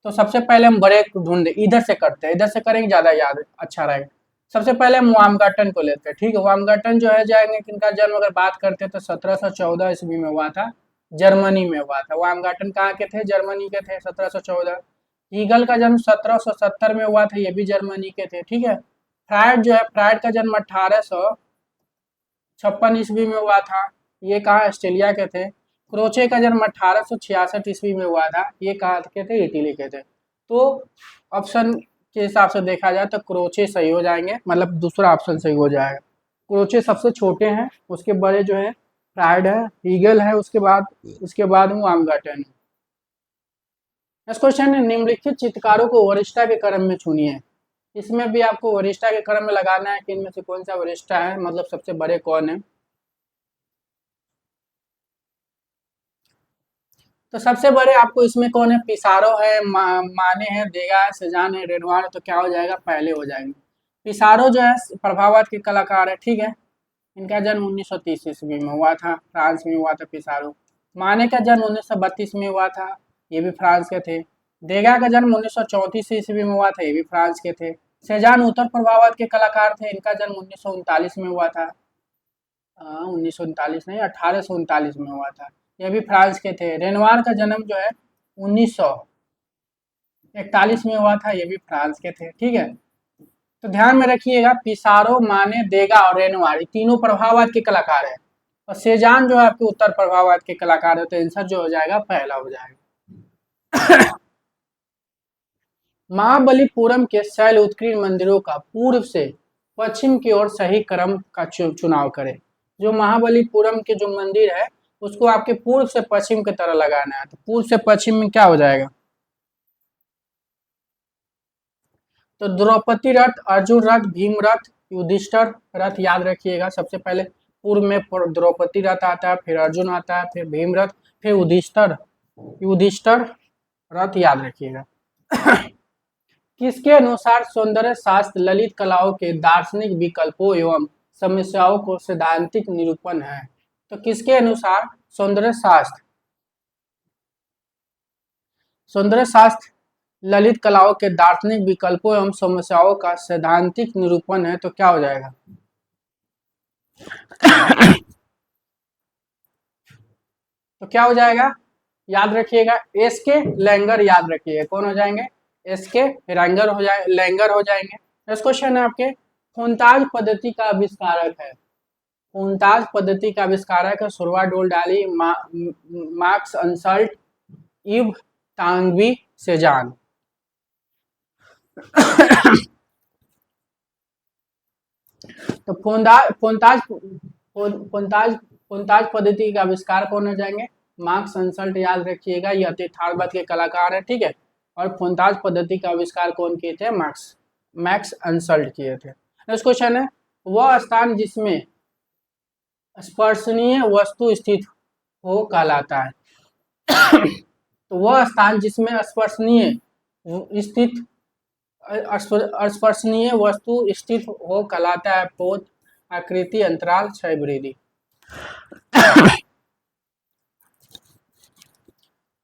तो सबसे पहले हम बड़े को ढूंढते, इधर से करते हैं, इधर से करेंगे ज्यादा याद अच्छा रहेगा। सबसे पहले हम वामगाटन को लेते हैं, ठीक है। वामगाटन जो है जाएंगे, किनका जन्म अगर बात करते हैं तो 1714 ईस्वी में हुआ था, जर्मनी में हुआ था। वामगाटन कहाँ के थे, जर्मनी के थे, 1714। ईगल का जन्म 1770 में हुआ था, ये भी जर्मनी के थे, ठीक है। फ्रायड जो है, फ्रायड का जन्म 1856 ईस्वी में हुआ था, ये कहाँ, ऑस्ट्रेलिया के थे। क्रोचे का जन्म 1866 ईस्वी में हुआ था, ये कहाँ के थे, इटली के थे। तो ऑप्शन के हिसाब से देखा जाए तो क्रोचे सही हो जाएंगे, मतलब दूसरा ऑप्शन सही हो जाएगा। क्रोचे सबसे छोटे हैं, उसके बड़े जो है फ्रायड है, ईगल है, उसके बाद वामगाटन है। नेक्स्ट क्वेश्चन है, निम्नलिखित चित्रकारों को वरिष्ठा के क्रम में चुनिए। इसमें भी आपको वरिष्ठा के क्रम में लगाना है कि इनमें से कौन सा वरिष्ठा है, मतलब सबसे बड़े कौन है। तो सबसे बड़े आपको इसमें कौन है, पिसारो है, माने है, देगा है, सेजान है, रेनवार है, तो क्या हो जाएगा, पहले हो जाएंगे। पिसारो जो है प्रभाववाद के कलाकार है, ठीक है। इनका जन्म 1930 ईस्वी में हुआ था, फ्रांस में हुआ था पिसारो। माने का जन्म 1932 में हुआ था, ये भी फ्रांस के थे। देगा का जन्म 1934 ईस्वी में हुआ था, ये भी फ्रांस के थे। सेजान उत्तर प्रभाववाद के कलाकार थे, इनका जन्म 1939 में हुआ था। 1939 नहीं, 1839 में हुआ था, ये भी फ्रांस के थे। रेनवार का जन्म जो है 1941 में हुआ था, ये भी फ्रांस के थे, ठीक है। तो ध्यान में रखिएगा, पिसारो, माने, देगा और रेनवार, ये तीनों प्रभाववाद के कलाकार हैं, और सेजान जो है आपके उत्तर प्रभाववाद के कलाकार है। तो आंसर जो हो जाएगा पहला हो जाएगा। महाबलीपुरम के शैल उत्कीर्ण मंदिरों का पूर्व से पश्चिम की ओर सही क्रम का चुनाव करें। जो महाबलीपुरम के जो मंदिर है उसको आपके पूर्व से पश्चिम की तरह लगाना है, तो पूर्व से पश्चिम में क्या हो जाएगा, तो द्रौपदी रथ, अर्जुन रथ, भीम रथ, युधिष्ठर रथ याद रखिएगा। सबसे पहले पूर्व में द्रौपदी रथ आता है, फिर अर्जुन आता है, फिर भीम रथ, फिर युधिष्ठर युधिष्ठर रथ याद रखिएगा। किसके अनुसार सौंदर्य शास्त्र ललित कलाओं के दार्शनिक विकल्पों एवं समस्याओं को सैद्धांतिक निरूपण है। तो किसके अनुसार सौंदर्य शास्त्र ललित कलाओं के दार्शनिक विकल्पों एवं समस्याओं का सैद्धांतिक निरूपण है, तो क्या हो जाएगा। तो क्या हो जाएगा, याद रखिएगा, एस के लैंगर याद रखिएगा, कौन हो जाएंगे, एस के लैंगर हो जाएंगे। नेक्स्ट क्वेश्चन है आपके, फोनताज पद्धति का आविष्कारक है। फोनताज पद्धति का आविष्कारक है सुरवा डोल्डाली, मार्क्स अंसल्ट, इव तांगवी, सेजान। तो फोनताज पद्धति का आविष्कार कौन हो जाएंगे, मार्क्स अंसल्ट याद रखिएगा, ये यथार्थवाद के कलाकार है, ठीक है। और फोनताज पद्धति का आविष्कार कौन किए थे, मैक्स अंसल्ट किए थे। नेक्स्ट क्वेश्चन है, वह स्थान जिसमें स्पर्शनीय वस्तु स्थित हो कहलाता है। तो वह स्थान जिसमें स्पर्शनीय स्थित स्पर्शनीय वस्तु स्थित हो कहलाता है पोत, आकृति, अंतराल, क्षय वृद्धि।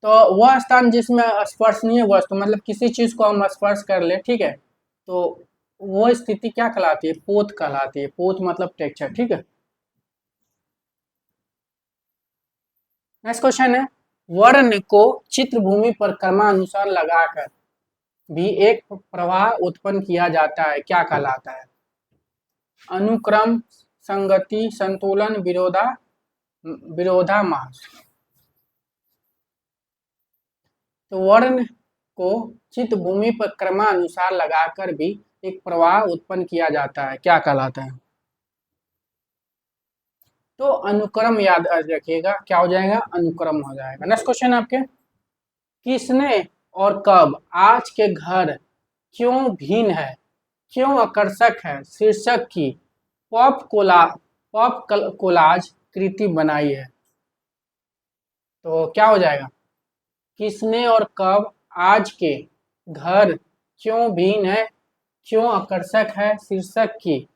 तो वह स्थान जिसमें स्पर्शनीय वस्तु मतलब किसी चीज को हम स्पर्श कर ले, ठीक है, तो वो स्थिति क्या कहलाती है, पोत कहलाती है। पोत मतलब टेक्सचर, ठीक है। नेक्स्ट क्वेश्चन है, वर्ण को चित्रभूमि पर क्रमानुसार लगाकर भी एक प्रवाह उत्पन्न किया जाता है, क्या कहलाता है, अनुक्रम, संगति, संतुलन, विरोधाभास। तो वर्ण को चित्त भूमि पर क्रमानुसार लगाकर भी एक प्रवाह उत्पन्न किया जाता है, क्या कहलाता है। तो अनुक्रम याद रखिएगा, क्या हो जाएगा, अनुक्रम हो जाएगा। नेक्स्ट क्वेश्चन आपके, किसने और कब आज के घर क्यों भिन्न है, क्यों आकर्षक है शीर्षक की पॉप कोलाज कृति बनाई है। तो क्या हो जाएगा, किसने और कब आज के घर क्यों भिन्न है, क्यों आकर्षक है शीर्षक की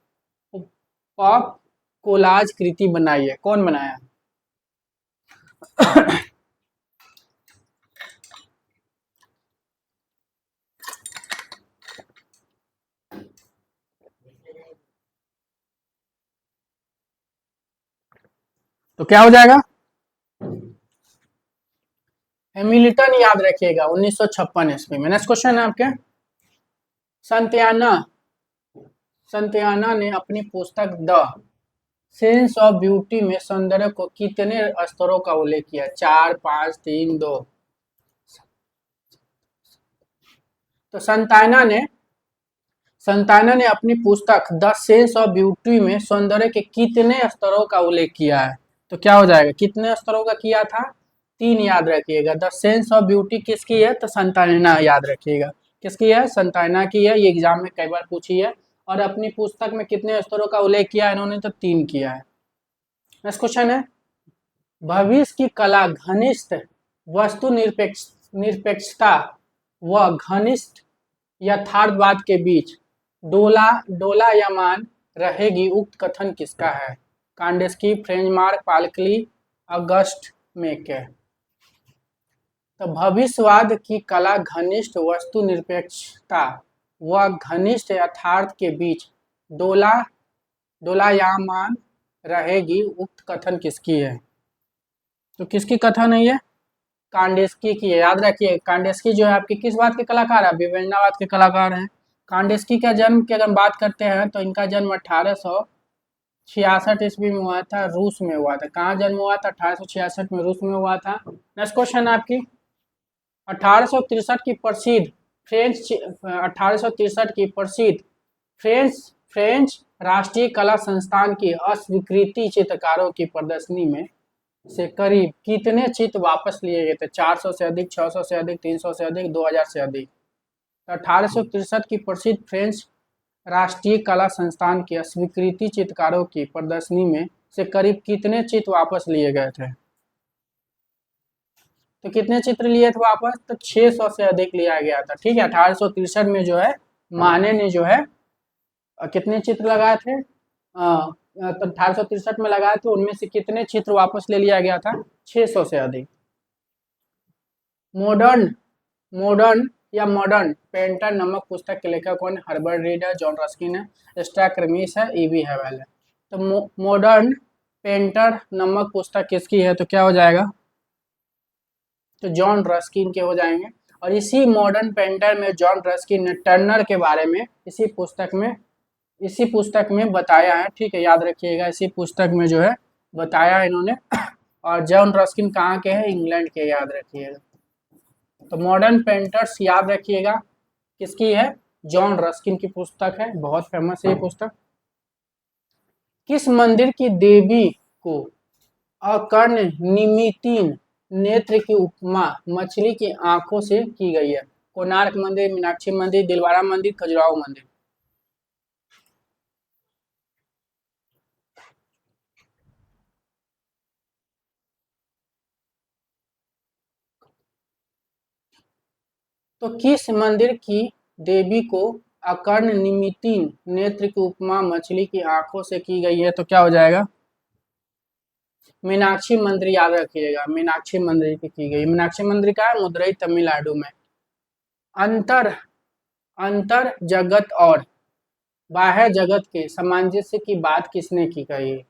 पॉप कोलाज कृति बनाई है, कौन बनाया। तो क्या हो जाएगा, हैमिल्टन याद रखिएगा 1956 ईस्वी में। नेक्स्ट क्वेश्चन है आपके, संतियाना ने अपनी पुस्तक द सेंस ऑफ ब्यूटी में सौंदर्य को कितने स्तरों का उल्लेख किया, 4, 5, 3, 2। तो संताना ने अपनी पुस्तक द सेंस ऑफ ब्यूटी में सौंदर्य के कितने स्तरों का उल्लेख किया है। तो क्या हो जाएगा, कितने स्तरों का किया था, 3 याद रखिएगा। द सेंस ऑफ ब्यूटी किसकी है, तो संताना याद रखिएगा, किसकी है, संताना की है, ये एग्जाम में कई बार पूछी है। और अपनी पुस्तक में कितने स्तरों का उल्लेख किया है इन्होंने, तो 3 किया है। नेक्स्ट क्वेश्चन है, भविष्य की कला घनिष्ठ वस्तु निरपेक्षता व घनिष्ठ यथार्थवाद के बीच डोलायमान रहेगी, उक्त कथन किसका है। कांडेस्की, फ्रेंचमार्क, पालकली, अगस्ट मेके। तो भविष्यवाद की कला घनिष्ठ वस्तु निरपेक्षता व घनिष्ठ यथार्थ के बीच डोलायमान रहेगी, उक्त कथन किसकी है। तो किसकी कथन है ये, कांडेस्की की है। याद रखिए कांडेस्की जो है आपकी किस बात के कलाकार है, विवेचनावाद के कलाकार हैं। कांडेस्की का जन्म की अगर बात करते हैं तो इनका जन्म 1866 ईस्वी में हुआ था, रूस में हुआ था। कहाँ जन्म हुआ था, 1866 में रूस में हुआ था। नेक्स्ट क्वेश्चन आपकी, 1863 की प्रसिद्ध फ्रेंच 1863 की प्रसिद्ध फ्रेंच राष्ट्रीय कला संस्थान की अस्वीकृति चित्रकारों की प्रदर्शनी में से करीब कितने चित्र वापस लिए गए थे, 400 से अधिक, 600 से अधिक, 300 से अधिक, 2000 से अधिक। 1863 की प्रसिद्ध फ्रेंच राष्ट्रीय कला संस्थान की अस्वीकृति चित्रकारों की प्रदर्शनी में से करीब कितने चित्र वापस लिए गए थे। तो कितने चित्र लिए थे वापस, तो 600 से अधिक लिया गया था। ठीक है, 1863 में जो है माने ने जो है कितने चित्र लगाए थे, तो 1863 में लगाए थे, उनमें से कितने चित्र वापस ले लिया गया था, 600 से अधिक। मॉडर्न पेंटर नामक पुस्तक के लेखक कौन, हर्बर्ट रीड है, जॉन रस्किन है, स्टैक्रमिस है, ईवी हैवेल है। तो मॉडर्न पेंटर नामक पुस्तक किसकी है, तो क्या हो जाएगा, तो जॉन रस्किन के हो जाएंगे। और इसी मॉडर्न पेंटर में जॉन रस्किन ने टर्नर के बारे में इसी पुस्तक में बताया है। ठीक है, याद रखिएगा, इसी पुस्तक में जो है बताया इन्होंने। और जॉन रस्किन कहाँ के हैं, इंग्लैंड के, याद रखिएगा। तो मॉडर्न पेंटर्स याद रखिएगा किसकी है, जॉन रस्किन की पुस्तक है, बहुत फेमस है ये पुस्तक। किस मंदिर की देवी को अकर्ण निमितीन नेत्र की उपमा मछली की आंखों से की गई है, कोणार्क मंदिर, मीनाक्षी मंदिर, दिलवारा मंदिर, खजुराहो मंदिर। तो किस मंदिर की देवी को अकर्ण निमितीन नेत्र की उपमा मछली की आंखों से की गई है, तो क्या हो जाएगा, मीनाक्षी मंदिर, याद रखिएगा, मीनाक्षी मंदिर की गई। मीनाक्षी मंदिर का है, मदुरई तमिलनाडु में। अंतर जगत और बाह्य जगत के सामंजस्य की बात किसने की कही,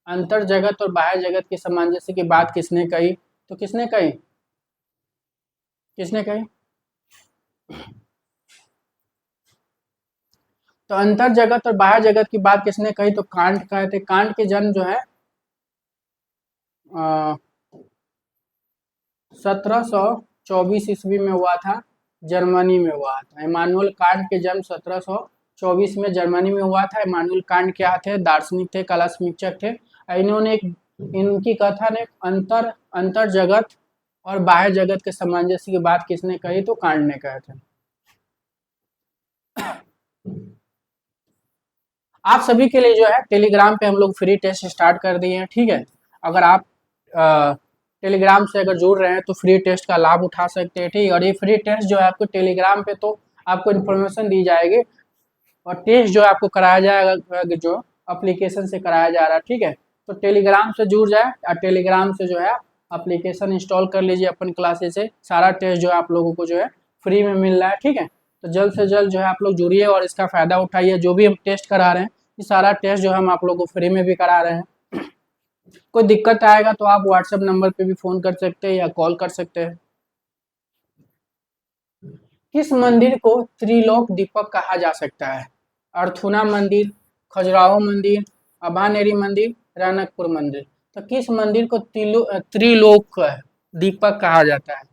अंतर जगत और बाह्य जगत के सामंजस्य की बात किसने कही, तो किसने कही, तो अंतर जगत और बाह्य जगत की बात किसने कही, तो कांट कहे थे। कांट के जन्म जो है 1724 ईस्वी में हुआ था, जर्मनी में हुआ था। इमानुएल कांट के जन्म 1724 में जर्मनी में हुआ था। इमानुएल कांट क्या थे, दार्शनिक थे, कला समीक्षक थे। इन्होंने एक इनकी कथन एक अंतर अंतर जगत और बाह्य जगत के सामंजस्य की बात किसने कही? तो कांट ने कहे थे। आप सभी के लिए जो है टेलीग्राम पे हम लोग फ्री टेस्ट स्टार्ट कर दिए हैं, ठीक है। अगर आप टेलीग्राम से अगर जुड़ रहे हैं तो फ्री टेस्ट का लाभ उठा सकते हैं, ठीक है। और ये फ्री टेस्ट जो है आपको टेलीग्राम पे तो आपको इन्फॉर्मेशन दी जाएगी और टेस्ट जो है आपको कराया जाएगा जो एप्लीकेशन से कराया जा रहा है, ठीक है। तो टेलीग्राम से जुड़ जाए और टेलीग्राम से जो है एप्लीकेशन इंस्टॉल कर लीजिए अपन क्लासेस से। सारा टेस्ट जो है आप लोगों को जो है फ्री में मिल रहा है, ठीक है। तो जल्द से जल्द जो है आप लोग जुड़िए और इसका फायदा उठाइए। जो भी हम टेस्ट करा रहे हैं ये सारा टेस्ट जो हम आप लोग को फ्री में भी करा रहे हैं। कोई दिक्कत आएगा तो आप व्हाट्सएप नंबर पे भी फोन कर सकते हैं या कॉल कर सकते हैं। किस मंदिर को त्रिलोक दीपक कहा जा सकता है? अर्थुना मंदिर, खजुराहो मंदिर, अभानेरी मंदिर, रनकपुर मंदिर। तो किस मंदिर को त्रिलोक दीपक कहा जाता है?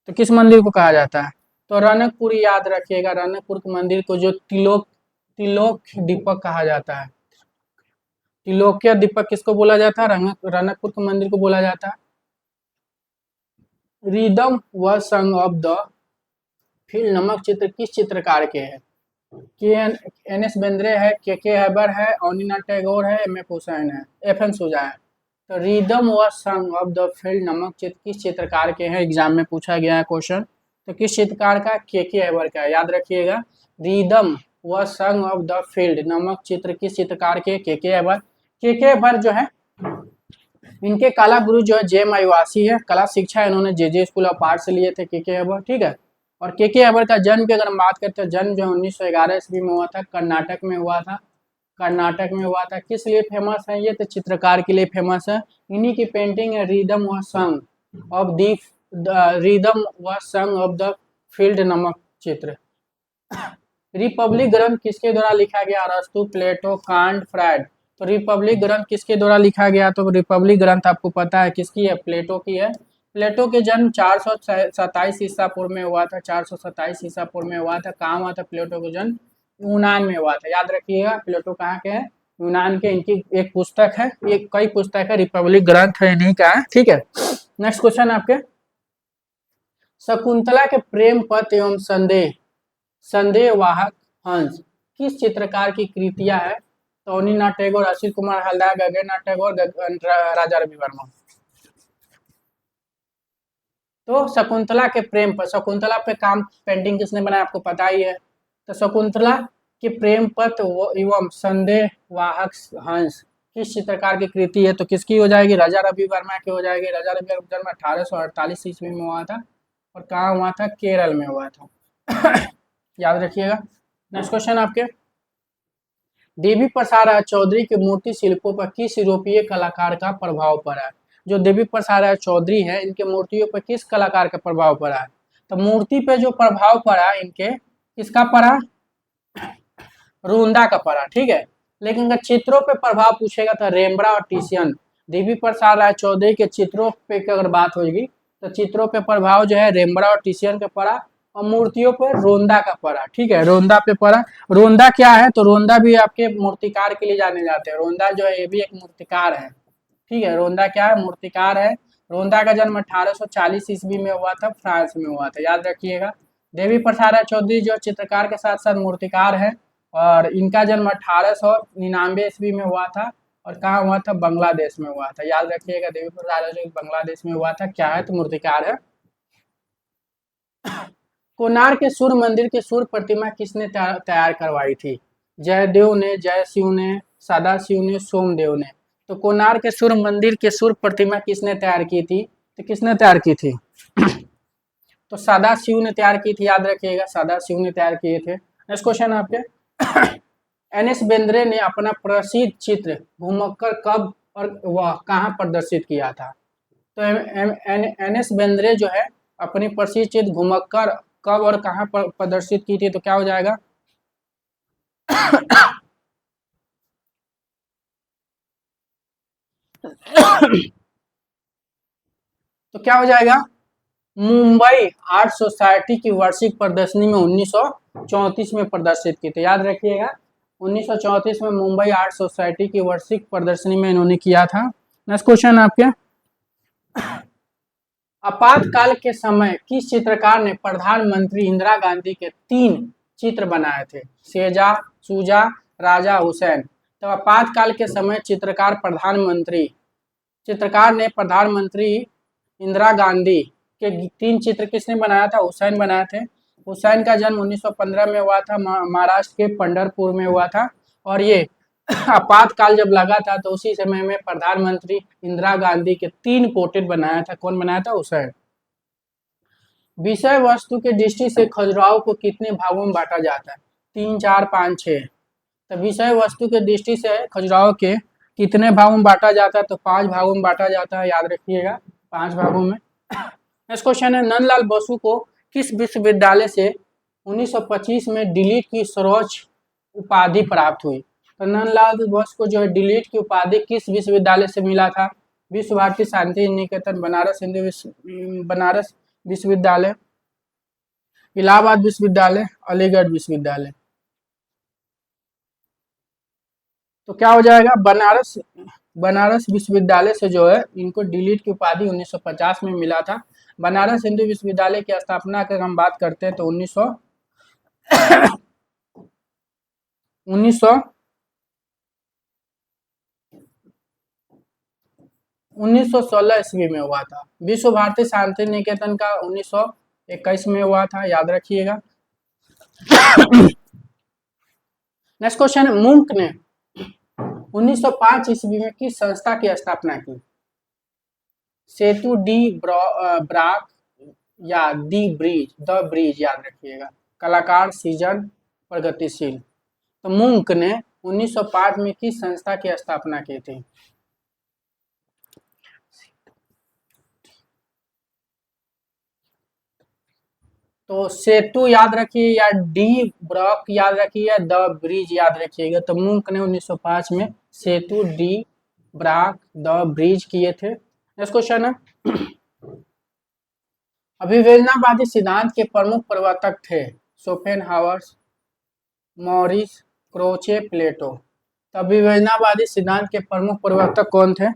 तो किस मंदिर को कहा जाता है? तो रनकपुर याद रखिएगा। रनकपुर के मंदिर को जो त्रिलोक त्रिलोक दीपक कहा जाता है। त्रिलोक्य दीपक किसको बोला जाता है? रनकपुर के मंदिर को बोला जाता है। रिदम व संग ऑफ द फिल्म नमक चित्र किस चित्रकार के हैं? के एन एस बेंद्रे है, के हैबर है, ओनिना टैगोर है, एम एफ हुसैन है, एफ एन सुजा है। तो रिदम व संग ऑफ द फील्ड नमक चित्र किस चित्रकार के हैं? एग्जाम में पूछा गया है क्वेश्चन। तो किस चित्रकार का? के हैबर का है, याद रखिएगा। रिदम व संग ऑफ द फील्ड नमक चित्र किस चित्रकार के? के हैबर। के हैबर जो है इनके कला गुरु जो है जे माईवासी है। कला शिक्षा इन्होंने जे स्कूल ऑफ आर्ट से लिए थे के हैबर, ठीक है। और के हैबर का जन्म की अगर हम बात करते हैं, जन्म जो 1911 ईस्वी में हुआ था, कर्नाटक में हुआ था। कर्नाटक में हुआ था। किस लिए फेमस है ये? तो चित्रकार के लिए फेमस है। इन्हीं की पेंटिंग है रिदम व संग ऑफ द रिदम व संग ऑफ द फील्ड नमक चित्र। रिपब्लिक ग्रंथ किसके द्वारा लिखा गया? अरस्तु, प्लेटो, कांट, फ्रायड। तो रिपब्लिक ग्रंथ किसके द्वारा लिखा गया? तो रिपब्लिक ग्रंथ आपको पता है किसकी है? प्लेटो की है। प्लेटो के जन्म 427 ईसा पूर्व में हुआ था। 427 ईसा पूर्व में हुआ था। कहाँ हुआ था प्लेटो का जन्म? यूनान में हुआ था। याद रखिएगा प्लेटो कहाँ के हैं? यूनान के। इनकी एक पुस्तक है, ये कई पुस्तक है, रिपब्लिक ग्रंथ है इन्हीं का, ठीक है। नेक्स्ट क्वेश्चन आपके, शकुंतला के प्रेम पत्र एवं संदेह वाहक हंस किस चित्रकार की कृतियां है? तो अनिना टैगोर, असित कुमार हल्दार, गगननाथ टैगोर, राजा रवि वर्मा। तो शकुंतला के प्रेम पर, शकुंतला पे काम पेंटिंग किसने बनाया? आपको पता ही है। तो शकुंतला के प्रेम पत्र एवं संदेह वाहक हंस किस चित्रकार की कृति है? तो किसकी हो जाएगी? राजा रवि वर्मा की हो जाएगी। राजा रवि वर्मा 1848 ईस्वी में हुआ था और कहाँ हुआ था? केरल में हुआ था। याद रखिएगा। नेक्स्ट क्वेश्चन आपके, देवी प्रसाद राय चौधरी के मूर्ति शिल्पों पर किस यूरोपीय कलाकार का प्रभाव पड़ा? जो देवी प्रसाद राय चौधरी है इनके मूर्तियों पर किस कलाकार का प्रभाव पड़ा? तो मूर्ति पे जो प्रभाव पड़ा इनके, किसका पड़ा? रूंदा का पड़ा, ठीक है। लेकिन अगर चित्रों पे प्रभाव पूछेगा तो रेम्ब्रा और टिशियन। देवी प्रसाद राय चौधरी के चित्रों पे अगर बात होगी तो चित्रों पे प्रभाव जो है रेम्ब्रा और टिशियन का पड़ा और मूर्तियों पर रोंदा का पड़ा, ठीक है। रोंदा पे पड़ा। रोंदा क्या है? तो रोंदा भी आपके मूर्तिकार के लिए जाने जाते हैं। रोंदा जो है ये भी एक मूर्तिकार है, ठीक है। रोंदा क्या है? मूर्तिकार है। रोंदा का जन्म 1840 ईस्वी में हुआ था, फ्रांस में हुआ था, याद रखिएगा। देवी प्रसाद राय चौधरी जो चित्रकार के साथ साथ मूर्तिकार है और इनका जन्म 1899 ईस्वी में हुआ था और कहाँ हुआ था? बांग्लादेश में हुआ था, याद रखिएगा। देवी प्रसाद राय चौधरी बांग्लादेश में हुआ था। क्या है? तो मूर्तिकार है। कोणार्क के सूर्य मंदिर की सूर्य प्रतिमा किसने तैयार करवाई थी? जयदेव ने, जय शिव ने, सदाशिव ने, सोमदेव ने। तो कोणार्क के सूर्य मंदिर के सूर्य प्रतिमा किसने तैयार की थी? तो किसने तैयार की थी? तो सदाशिव ने तैयार की थी, याद रखिएगा। सदाशिव ने तैयार किए थे। नेक्स्ट क्वेश्चन आपके, एन एस बेंद्रे ने अपना प्रसिद्ध चित्र घुमक्कर कब और वह कहाँ प्रदर्शित किया था? तो एन एस बेंद्रे जो है अपनी प्रसिद्ध चित्र घुमक्कर कब और कहाँ पर प्रदर्शित की थी? तो क्या हो जाएगा? तो क्या हो जाएगा? मुंबई आर्ट सोसाइटी की वार्षिक प्रदर्शनी में 1934 में प्रदर्शित की थी, याद रखिएगा। 1934 में मुंबई आर्ट सोसाइटी की वार्षिक प्रदर्शनी में इन्होंने किया था। नेक्स्ट क्वेश्चन आपके, आपातकाल के समय किस चित्रकार ने प्रधानमंत्री इंदिरा गांधी के 3 चित्र बनाए थे? शेजा, शुजा, राजा हुसैन। तो आपातकाल के समय चित्रकार ने प्रधानमंत्री इंदिरा गांधी के 3 चित्र किसने बनाया था? हुसैन बनाए थे। हुसैन का जन्म 1915 में हुआ था, महाराष्ट्र के पंढरपुर में हुआ था। और ये आपातकाल जब लगा था तो उसी समय में प्रधानमंत्री इंदिरा गांधी के 3 पोर्ट्रेट बनाया था। कौन बनाया था? हुसैन। विषय वस्तु के दृष्टि से खजुराहो को कितने भागों में बांटा जाता है? 3, 4, 5, 6। तो विषय वस्तु के दृष्टि से खजुराहो के कितने भागों में बांटा जाता है? तो 5 भागों में बांटा जाता है, याद रखिएगा, 5 भागों में। नेक्स्ट क्वेश्चन है, नंदलाल बोस को किस विश्वविद्यालय से 1925 में डिलीट की सर्वोच्च उपाधि प्राप्त हुई? तो नंदलाल बोस को जो है डिलीट की उपाधि किस विश्वविद्यालय से मिला था? विश्व भारती शांति निकेतन, बनारस विश्वविद्यालय, इलाहाबाद विश्वविद्यालय, अलीगढ़ विश्वविद्यालय। तो क्या हो जाएगा? बनारस विश्वविद्यालय से जो है इनको डिलीट की उपाधि 1950 में मिला था। बनारस हिंदू विश्वविद्यालय की स्थापना की हम बात करते हैं तो 1916 ईस्वी में हुआ था। विश्व भारती शांति निकेतन का 1921 में हुआ था, याद रखिएगा। नेक्स्ट क्वेश्चन, मुंक ने 1905 ईस्वी में किस संस्था की स्थापना की? सेतु, डी ब्राक या द ब्रिज, याद रखिएगा। कलाकार, सृजन, प्रगतिशील। तो मुंक ने 1905 में किस संस्था की स्थापना की थी? तो सेतु याद रखिए, या डी ब्रॉक याद रखिए, या द ब्रिज याद रखिएगा। तो मुंक ने 1905 में सेतु, डी ब्रॉक, द ब्रिज किए थे। नेक्स्ट क्वेश्चन है, अभिव्यंजनावादी सिद्धांत के प्रमुख प्रवर्तक थे? शोपेनहावर, मॉरिस, क्रोचे, प्लेटो। तो अभिव्यंजनावादी सिद्धांत के प्रमुख प्रवर्तक कौन थे?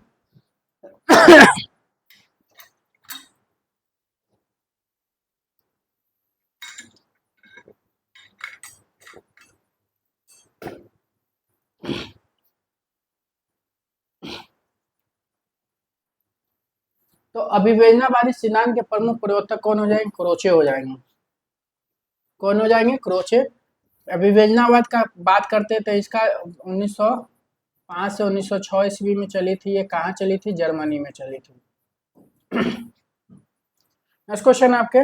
तो अभिव्यंजनावादी सिद्धांत के प्रमुख प्रवर्तक कौन हो जाएंगे? क्रोचे हो जाएंगे। कौन हो जाएंगे? क्रोचे। अभिव्यंजनावाद का बात करते हैं तो इसका 1905 से 1906 ईस्वी में चली थी। ये कहाँ चली थी? जर्मनी में चली थी। नेक्स्ट क्वेश्चन आपके,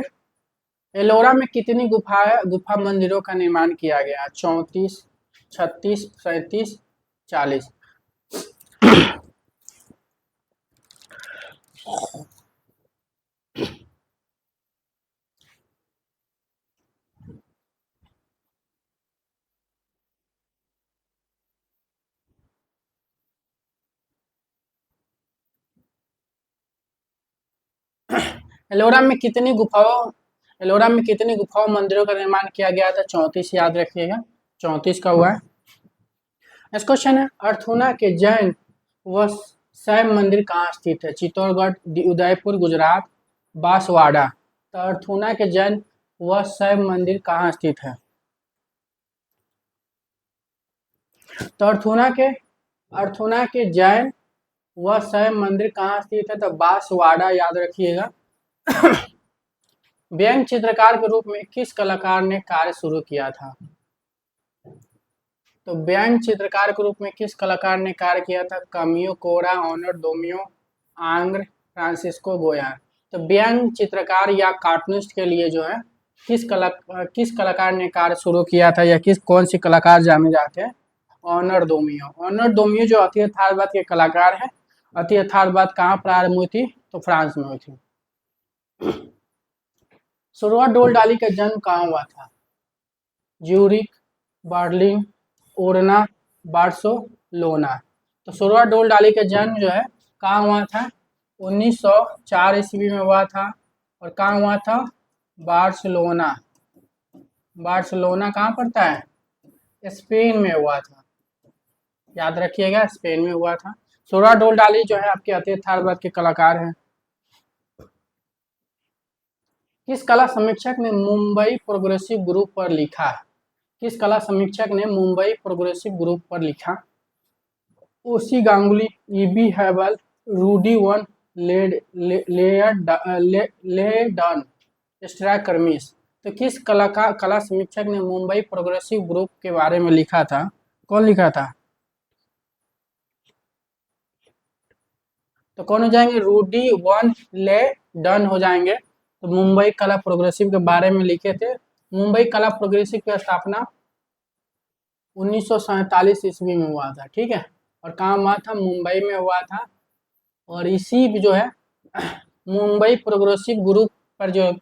एलोरा में कितनी गुफा मंदिरों का निर्माण किया गया? 34, 36, 37, 40। एलोरा में कितनी गुफाओं मंदिरों का निर्माण किया गया था? 34, याद रखिएगा, 34 का हुआ है। नेक्स्ट क्वेश्चन है, अर्थुना के जैन व शैव मंदिर कहाँ स्थित है? चित्तौड़गढ़, उदयपुर, गुजरात, बांसवाड़ा। तो अर्थुना के जैन व शैव मंदिर कहाँ स्थित है? तो अर्थुना के जैन व शैव मंदिर कहाँ स्थित है? तो बांसवाड़ा, याद रखिएगा। व्यंग्य चित्रकार के रूप में किस कलाकार ने कार्य शुरू किया था? तो व्यंग्य चित्रकार के रूप में किस कलाकार ने कार्य किया था? कामियो कोरा, ऑनर डोमियो, आंग्र, फ्रांसिस्को गोया। तो व्यंग्य चित्रकार या कार्टूनिस्ट के लिए जो है किस कलाकार ने कार्य शुरू किया था, या कौन से कलाकार जाने जाते हैं? ऑनर डोमियो जो अति यथार्थवाद के कलाकार है। अति यथार्थवाद कहाँ प्रारंभ हुई थी? तो फ्रांस में हुई थी। सुरवा डोल डाली का जन्म कहाँ हुआ था? ज्यूरिक, बर्लिन, ओरना, बार्सिलोना। तो सुरवा डोल डाली का जन्म जो है कहाँ हुआ था? 1904 ईस्वी में हुआ था। और कहाँ हुआ था? बार्सिलोना कहाँ पड़ता है? स्पेन में हुआ था, याद रखिएगा, स्पेन में हुआ था। सोरा डोलडाली जो है आपके अतीत थारबाद के कलाकार हैं। किस कला समीक्षक ने मुंबई प्रोग्रेसिव ग्रुप पर लिखा? किस कला समीक्षक ने मुंबई प्रोग्रेसिव ग्रुप पर लिखा? O C Ganguly, E B Havell, Rudi von Leyden, स्ट्रैकर्मिस। तो किस कला समीक्षक ने मुंबई प्रोग्रेसिव ग्रुप के बारे में लिखा था? कौन लिखा था? तो कौन हो जाएंगे? रूडी वन लेडन हो जाएंगे। तो मुंबई कला प्रोग्रेसिव के बारे में लिखे थे। मुंबई कला प्रोग्रेसिव की स्थापना 1947 ईस्वी में हुआ था, ठीक है। और कहाँ हुआ था? मुंबई में हुआ था। और इसी जो है मुंबई प्रोग्रेसिव ग्रुप पर जो है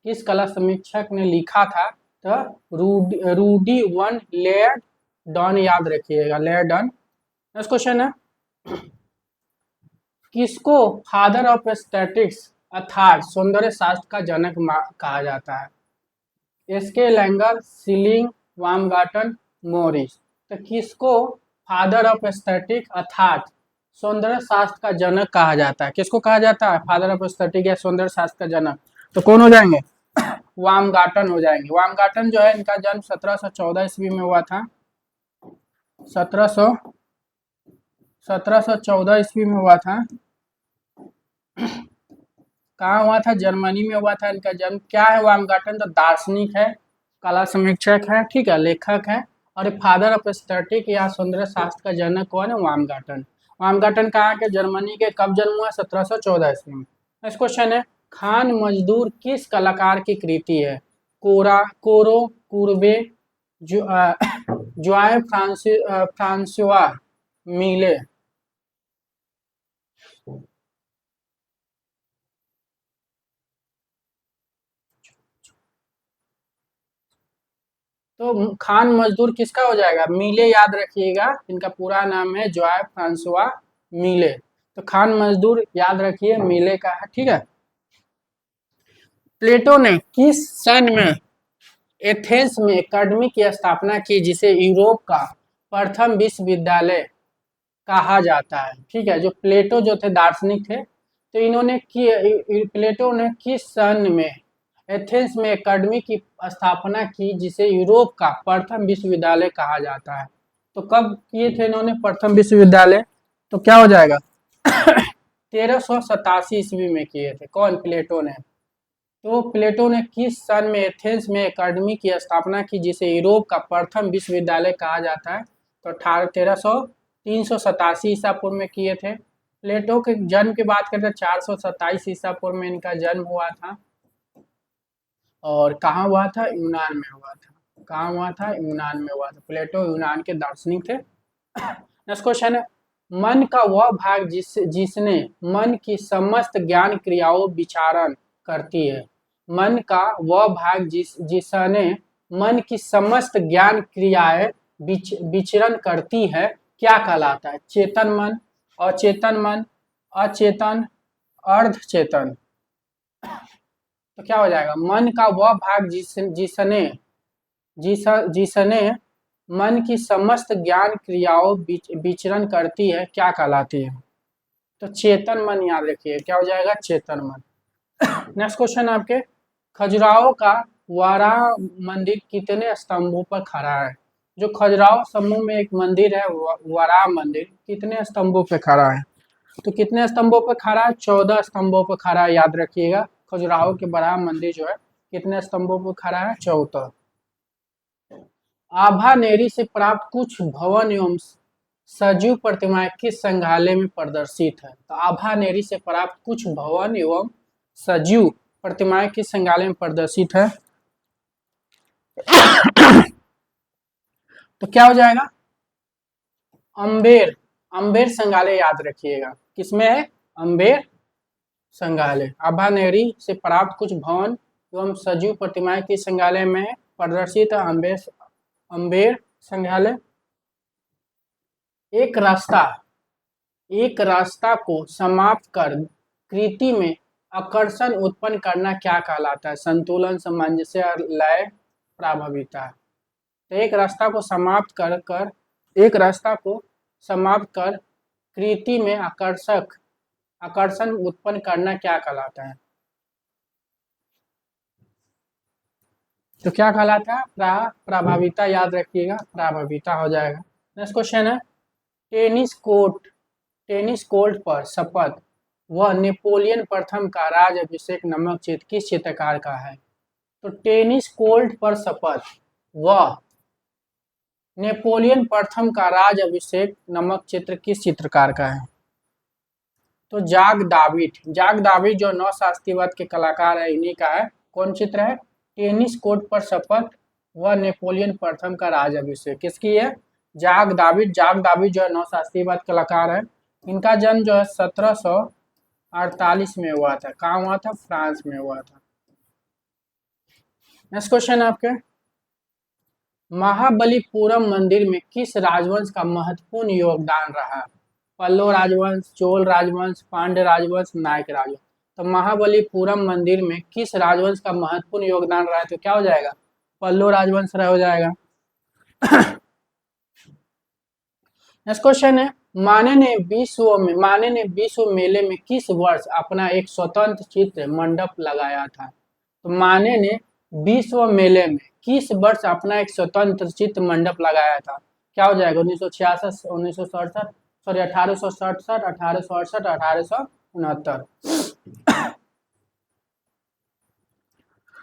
किस कला समीक्षक ने लिखा था? तो रूडी वन लेयर डॉन, याद रखिएगा, लेयर डॉन। नेक्स्ट क्वेश्चन है, किसको फादर ऑफ एस्थेटिक्स अर्थात सौंदर्य शास्त्र का जनक कहा जाता है? S K Langer, Schelling, Baumgarten, Morris. तो किसको फादर ऑफ एस्थेटिक अर्थात सौंदर्य शास्त्र का जनक कहा जाता है? किसको कहा जाता है फादर ऑफ एस्थेटिक या सौंदर्य शास्त्र का जनक? तो कौन हो जाएंगे? वामगार्टन हो जाएंगे। वामगार्टन जो है इनका जन्म 1714 ईस्वी में हुआ था। 1714 ईस्वी में हुआ था। कहाँ हुआ था? जर्मनी में हुआ था इनका जन्म। क्या है वामगार्टन? तो दार्शनिक है, कला समीक्षक है, ठीक है, लेखक है। और फादर ऑफ एस्थेटिक या सौंदर्य शास्त्र का जनक कौन है? वामगार्टन। वामगार्टन कहाँ के? जर्मनी के। कब जन्म हुआ? 1714 ईस्वी में। नेक्स्ट क्वेश्चन है, खान मजदूर किस कलाकार की कृति है? कोरो, कुर्बे, ज्वाय फ्रांसुआ मिले। तो खान मजदूर किसका हो जाएगा? मिले, याद रखिएगा, इनका पूरा नाम है ज्वाय फ्रांसुआ मिले। तो खान मजदूर याद रखिए मिले का है, ठीक है। प्लेटो ने किस सन में एथेंस में एकेडमी की स्थापना की जिसे यूरोप का प्रथम विश्वविद्यालय कहा जाता है? ठीक है, जो प्लेटो जो थे दार्शनिक थे, तो इन्होंने प्लेटो ने किस सन में एथेंस में एकेडमी की स्थापना की जिसे यूरोप का प्रथम विश्वविद्यालय कहा जाता है? तो कब किए थे इन्होंने प्रथम विश्वविद्यालय? तो क्या हो जाएगा? 1387 ईस्वी में किए थे। कौन? प्लेटो ने। तो प्लेटो ने किस सन में एथेंस में एकेडमी की स्थापना की जिसे यूरोप का प्रथम विश्वविद्यालय कहा जाता है? तो 387 ईसा पूर्व में किए थे। प्लेटो के जन्म की बात करते हैं 427 ईसा पूर्व में इनका जन्म हुआ था। और कहाँ हुआ था? यूनान में हुआ था। कहाँ हुआ था? यूनान में हुआ था। प्लेटो यूनान के दार्शनिक थे। नेक्स्ट क्वेश्चन है, मन का वह भाग जिसने मन की समस्त ज्ञान क्रियाओं विचारण करती है। मन का वह भाग जिसने मन की समस्त ज्ञान क्रियाएं विचरण करती है क्या कहलाता है? चेतन मन, अचेतन मन, अचेतन, अर्धचेतन। तो क्या हो जाएगा? मन का वह भाग जिसने मन की समस्त ज्ञान क्रियाओं विचरण करती है क्या कहलाती है? तो चेतन मन, याद रखिए, क्या हो जाएगा? चेतन मन। नेक्स्ट क्वेश्चन आपके, खजुराहो का वाराह मंदिर कितने स्तंभों पर खड़ा है? जो खजुराहो समूह में एक मंदिर है वाराह मंदिर, कितने स्तंभों पर खड़ा है? तो कितने स्तंभों पर खड़ा है? 14 स्तंभों पर खड़ा है, याद रखिएगा। खजुराहो के वाराह मंदिर जो है कितने स्तंभों पर खड़ा है? 14। आभानेरी से प्राप्त कुछ भवन एवं सजीव प्रतिमाएं किस संग्रहालय में प्रदर्शित है? तो आभानेरी से प्राप्त कुछ भवन एवं सजीव प्रतिमाएं किस संग्रहालय में प्रदर्शित है? तो क्या हो जाएगा? अंबेर संग्रहालय, याद रखिएगा। किसमें है? अंबेर संग्रहालय। आभानेरी से प्राप्त कुछ भवन एवं सजीव प्रतिमाएं किस संग्रहालय में प्रदर्शित है? अंबेर संग्रहालय। एक रास्ता को समाप्त कर कृति में आकर्षण उत्पन्न करना क्या कहलाता है? संतुलन, सामंजस्य, लय, प्रभाविता। तो एक रास्ता को समाप्त कर एक रास्ता को समाप्त कर कृति में आकर्षण उत्पन्न करना क्या कहलाता है? तो क्या कहलाता है? प्रभाविता, याद रखिएगा, प्रभाविता हो जाएगा। नेक्स्ट क्वेश्चन है, टेनिस कोर्ट पर शपथ वह नेपोलियन प्रथम का राज अभिषेक नमक चित्र किस चित्रकार का है? तो टेनिस कोर्ट पर शपथ वह नेपोलियन प्रथम का राज अभिषेक नमक चित्र किस चित्रकार का है? तो जाग दाविड जो नौ शास्त्रीवाद के कलाकार है, इन्हीं का है। कौन चित्र है? टेनिस कोर्ट पर शपथ वह नेपोलियन प्रथम का राज अभिषेक, किसकी है? जाग दाविड जो है नौ शास्त्रीवाद कलाकार है। इनका जन्म जो है 1748 में हुआ था। कहाँ हुआ था? फ्रांस में हुआ था। नेक्स्ट क्वेश्चन आपके, महाबलीपुरम मंदिर में किस राजवंश का महत्वपूर्ण योगदान रहा? पल्लव राजवंश, चोल राजवंश, पांड्य राजवंश, नायक राजवंश। तो महाबलीपुरम मंदिर में किस राजवंश का महत्वपूर्ण योगदान रहा है? तो क्या हो जाएगा? पल्लव राजवंश हो जाएगा। नेक्स्ट क्वेश्चन है, माने ने विश्व मेले में किस वर्ष अपना एक स्वतंत्र चित्र मंडप लगाया था? तो माने ने विश्व मेले में किस वर्ष अपना एक स्वतंत्र चित्र मंडप लगाया था? क्या हो जाएगा? 1966, 1967, सॉरी 1867, 1868, 1869।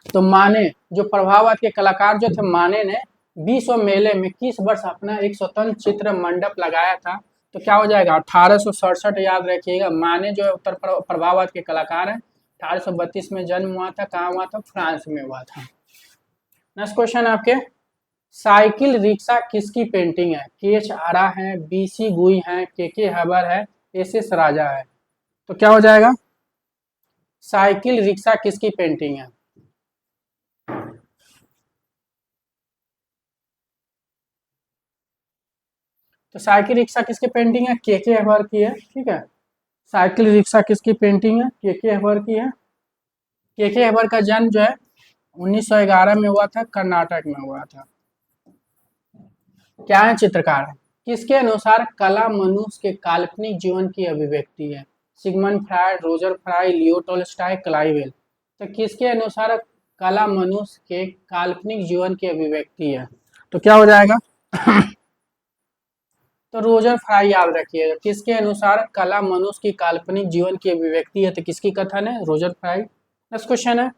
तो माने जो प्रभाववाद के कलाकार जो थे, माने ने विश्व मेले में किस वर्ष अपना एक स्वतंत्र चित्र मंडप लगाया था? तो क्या हो जाएगा? 1867, याद रखिएगा। माने जो उत्तर प्रभाववाद के कलाकार हैं, 1832 में जन्म हुआ था। कहाँ हुआ था? फ्रांस में हुआ था। नेक्स्ट क्वेश्चन आपके, साइकिल रिक्शा किसकी पेंटिंग है? के.एच. आरा है, बी.सी. गुई है, के हैबर है, एस.एस. राजा है। तो क्या हो जाएगा? साइकिल रिक्शा किसकी पेंटिंग है? तो साइकिल रिक्शा किसकी पेंटिंग है? के हैबर की है। ठीक है, साइकिल रिक्शा किसकी पेंटिंग है? के हैबर की है। के हैबर का जन्म जो है 1911 में हुआ था, कर्नाटक में हुआ था। क्या है? चित्रकार है। किसके अनुसार कला मनुष्य के काल्पनिक जीवन की अभिव्यक्ति है? Sigmund Freud, Roger Fry, Leo Tolstoy, Clive Bell. तो किसके अनुसार कला मनुष्य के काल्पनिक जीवन की अभिव्यक्ति है? तो क्या हो जाएगा? तो रोजर फ्राई, याद रखिएगा। किसके अनुसार कला मनुष्य की काल्पनिक जीवन की अभिव्यक्ति है? तो किसकी कथन है? Roger fry. नेक्स्ट क्वेश्चन है,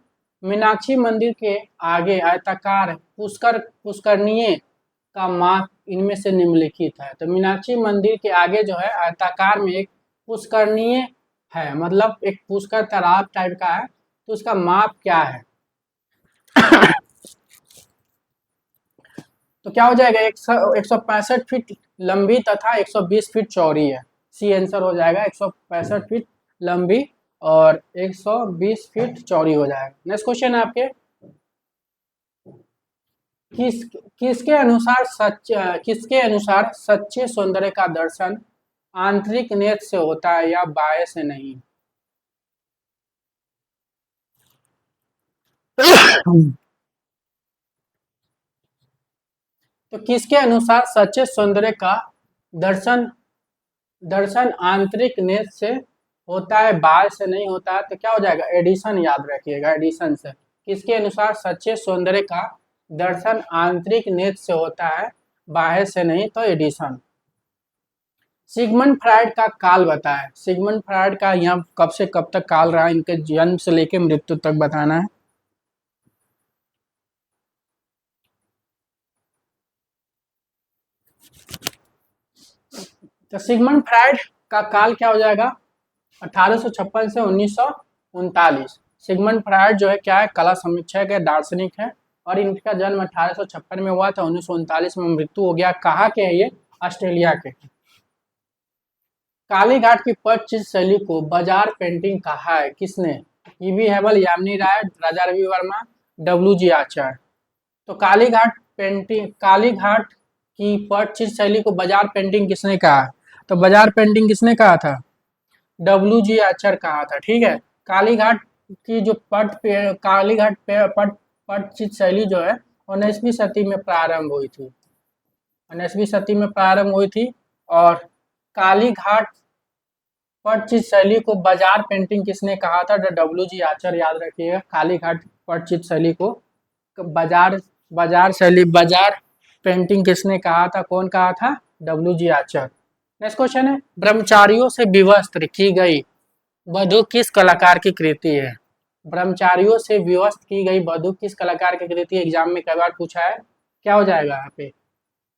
मीनाक्षी मंदिर के आगे आयताकार पुष्करणीय का माप इनमें से निम्नलिखित है। तो मीनाक्षी मंदिर के आगे जो है आयताकार में एक पुष्करणीय है, मतलब एक पुष्कर तालाब टाइप का है। तो उसका माप क्या है? तो क्या हो जाएगा? 165 फीट लंबी तथा 120 फीट चौड़ी है। सी आंसर हो जाएगा। 165 फीट लंबी और 120 फीट चौड़ी हो जाएगा। नेक्स्ट क्वेश्चन है आपके, किसके अनुसार सच्चे सौंदर्य का दर्शन आंतरिक नेत्र से होता है या बाह्य से नहीं? तो किसके अनुसार सच्चे सौंदर्य का दर्शन आंतरिक नेत्र से होता है, बाह्य से नहीं होता है? तो क्या हो जाएगा? एडिशन, याद रखिएगा, एडिशन से। किसके अनुसार सच्चे सौंदर्य का दर्शन आंतरिक नेत्र से होता है, बाह्य से नहीं? तो एडिशन। सिगमंड फ्रायड का काल बताएं। सिगमंड फ्रायड का यहाँ कब से कब तक काल रहा, इनके जन्म से लेकर मृत्यु तक बताना है। तो सिगमंड फ्रायड का काल क्या हो जाएगा? 1856 से 1939। सिगमंड फ्रायड जो है क्या है? कला समीक्षक है, दार्शनिक है, और इनका जन्म 1856 में हुआ था। 1939 में मृत्यु हो गया। कहाँ के है ये? ऑस्ट्रेलिया के। कालीघाट की पटचित्र शैली को बाजार पेंटिंग कहा है? किसने? ईवी हेबल, यामिनी राय, राजा रवि वर्मा, डब्ल्यू.जी. आचार्य। तो कालीघाट की पटचित्र शैली को बाजार पेंटिंग किसने कहा? तो बाजार पेंटिंग किसने कहा था? डब्ल्यू.जी. आचार्य कहा था। ठीक है, कालीघाट की जो कालीघाट पटचित्र शैली जो है 19वीं सदी में प्रारंभ हुई थी, 19वीं सदी में प्रारंभ हुई थी। और काली घाट पटचित्र शैली को बाजार पेंटिंग किसने कहा था? डब्ल्यू जी आचर, याद रखिएगा। काली घाट पटचित्र शैली को बाजार बाजार शैली बाजार पेंटिंग किसने कहा था? कौन कहा था? डब्ल्यू जी आचर। नेक्स्ट क्वेश्चन है, ब्रह्मचारियों से विवस्त्र की गई वधु किस कलाकार की कृति है? ब्रह्मचारियों से विवस्त्र की गई वधु किस कलाकार की कृति? एग्जाम में कई बार पूछा है। क्या हो जाएगा यहाँ पे?